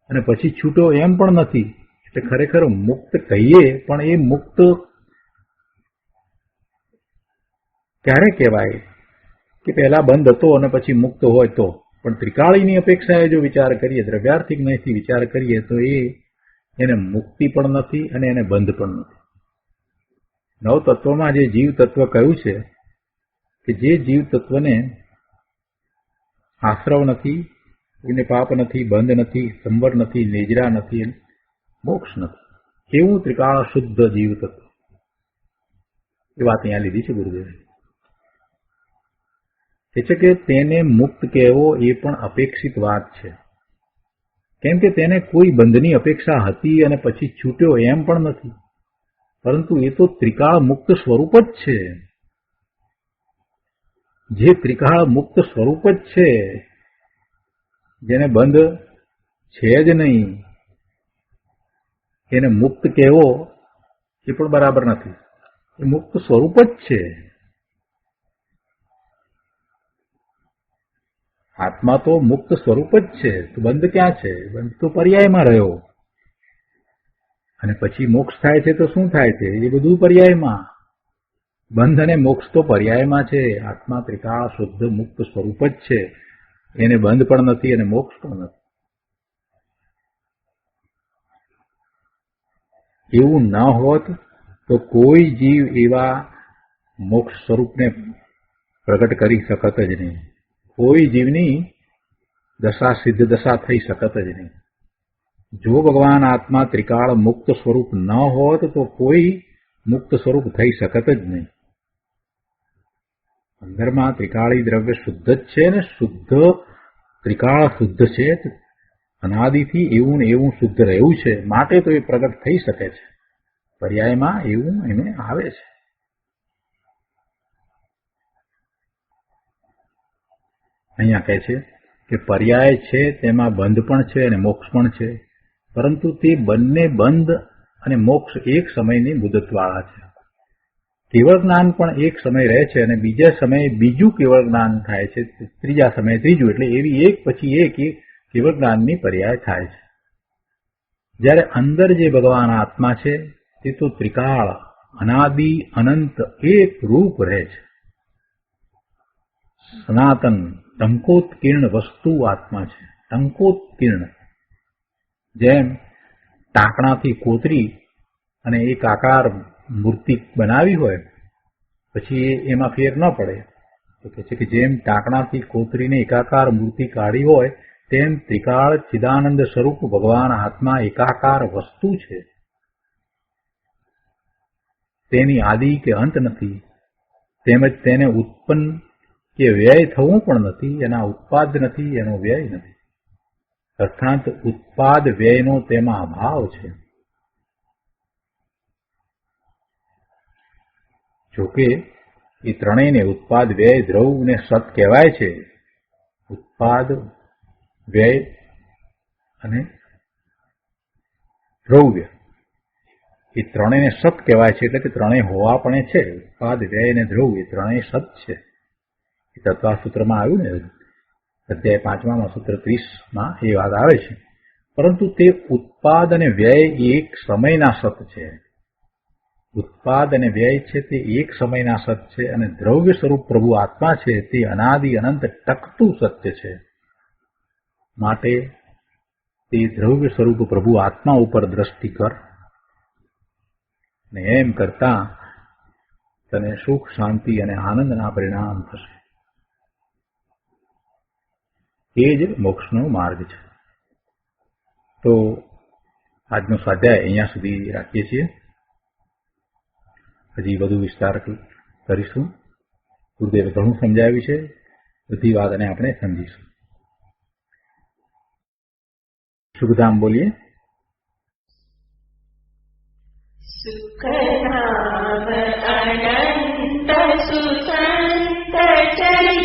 અને પછી છૂટો એમ પણ નથી. એટલે ખરેખર મુક્ત કહીએ પણ એ મુક્ત ક્યારે કહેવાય કે પહેલા બંધ હતો અને પછી મુક્ત હોય તો. પણ ત્રિકાળીની અપેક્ષાએ જો વિચાર કરીએ, દ્રવ્યાર્થિક નહીંથી વિચાર કરીએ તો એને મુક્તિ પણ નથી અને એને બંધ પણ નથી. નવ તત્વમાં જે જીવ તત્વ કહ્યું છે કે જે જીવ તત્વને આશ્રવ નથી, એને પાપ નથી, બંધ નથી, સંવર નથી, નેજરા નથી, મોક્ષ નથી, એવું ત્રિકાળ શુદ્ધ જીવ તત્વ. એ વાત અહીંયા લીધી છે ગુરુદેવે. એ છે કે તેને મુક્ત કહેવો એ પણ અપેક્ષિત વાત છે. કેમ કે તેને કોઈ બંધની અપેક્ષા હતી અને પછી છૂટ્યો એમ પણ નથી, પરંતુ એ તો ત્રિકાળ મુક્ત સ્વરૂપ જ છે. જે ત્રિકાળ મુક્ત સ્વરૂપ જ છે, જેને બંધ છે જ નહીં, એને મુક્ત કહેવો એ પણ બરાબર નથી. એ મુક્ત સ્વરૂપ જ છે. આત્મા તો મુક્ત સ્વરૂપ જ છે. તો બંધ ક્યાં છે? બંધ તો પર્યાયમાં રહ્યો. અને પછી મોક્ષ થાય છે તો શું થાય છે? એ બધું પર્યાયમાં. બંધ અને મોક્ષ તો પર્યાયમાં છે. આત્મા ત્રિકાળ શુદ્ધ મુક્ત સ્વરૂપ જ છે. એને બંધ પણ નથી અને મોક્ષ પણ નથી. એવું ન હોત તો કોઈ જીવ એવા મોક્ષ સ્વરૂપને પ્રગટ કરી શકત જ નહીં. કોઈ જીવની દશા સિદ્ધ દશા થઈ શકત જ નહીં. જો ભગવાન આત્મા ત્રિકાળ મુક્ત સ્વરૂપ ન હોત તો કોઈ મુક્ત સ્વરૂપ થઈ શકત જ નહીં. અંદરમાં ત્રિકાળી દ્રવ્ય શુદ્ધ જ છે ને શુદ્ધ ત્રિકાળ શુદ્ધ છે. અનાદિથી એવું ને એવું શુદ્ધ રહ્યું છે, માટે તો એ પ્રગટ થઈ શકે છે. પર્યાયમાં એવું એને આવે છે. અહીંયા કહે છે કે પર્યાય છે તેમાં બંધ પણ છે અને મોક્ષ પણ છે, પરંતુ તે બંને બંધ અને મોક્ષ એક સમયની મુદતવાળા છે. કેવળ જ્ઞાન પણ એક સમય રહે છે અને બીજા સમયે બીજું કેવળ જ્ઞાન થાય છે, ત્રીજા સમયે ત્રીજું. એટલે એવી એક પછી એક કેવળ જ્ઞાનની પર્યાય થાય છે. જ્યારે અંદર જે ભગવાન આત્મા છે તે તો ત્રિકાળ અનાદિ અનંત એક રૂપ રહે છે. સનાતન ટંકોત્કીર્ણ વસ્તુ આત્મા છે. ટંકોત્કીર્ણ, જેમ ટાંકણાથી કોતરી અને એક આકાર મૂર્તિ બનાવી હોય પછી એમાં ફેર ન પડે, તો કહે છે કે જેમ ટાંકણાથી કોતરીને એકાકાર મૂર્તિ કાઢી હોય તેમ ત્રિકાળ ચિદાનંદ સ્વરૂપ ભગવાન આત્મા એકાકાર વસ્તુ છે. તેની આદિ કે અંત નથી, તેમજ તેને ઉત્પન્ન કે વ્યય થવું પણ નથી. એના ઉત્પાદ નથી, એનો વ્યય નથી. અર્થાત ઉત્પાદ વ્યયનો તેમાં અભાવ છે. જોકે એ ત્રણેયને ઉત્પાદ વ્યય દ્રવ ને સત કહેવાય છે. ઉત્પાદ વ્યય અને દ્રવ્ય એ ત્રણેયને સત કહેવાય છે. એટલે કે ત્રણેય હોવા પણ છે. ઉત્પાદ વ્યય અને દ્રવ્ય ત્રણેય સત છે. એ તત્વસૂત્રમાં આવ્યું ને, અધ્યાય 5માં સૂત્ર 30માં એ વાત આવે છે. પરંતુ તે ઉત્પાદ અને વ્યય એક સમયના સત છે. ઉત્પાદ અને વ્યય છે તે એક સમયના સત છે, અને દ્રવ્ય સ્વરૂપ પ્રભુ આત્મા છે તે અનાદિ અનંત ટકતું સત્ય છે. માટે તે દ્રવ્ય સ્વરૂપ પ્રભુ આત્મા ઉપર દ્રષ્ટિ કર, અને એમ કરતા તને સુખ, શાંતિ અને આનંદના પરિણામ થશે. એ જ મોક્ષનો માર્ગ છે. તો આજનો સ્વાધ્યાય અહીંયા સુધી રાખીએ છીએ. હજી વધુ વિસ્તાર કરીશું. ગુરુદેવે ઘણું સમજાવ્યું છે, બધી વાતને આપણે સમજીશું. સુખધામ બોલીએ. સુખધામ અનંત સુસંત ચરિત્ર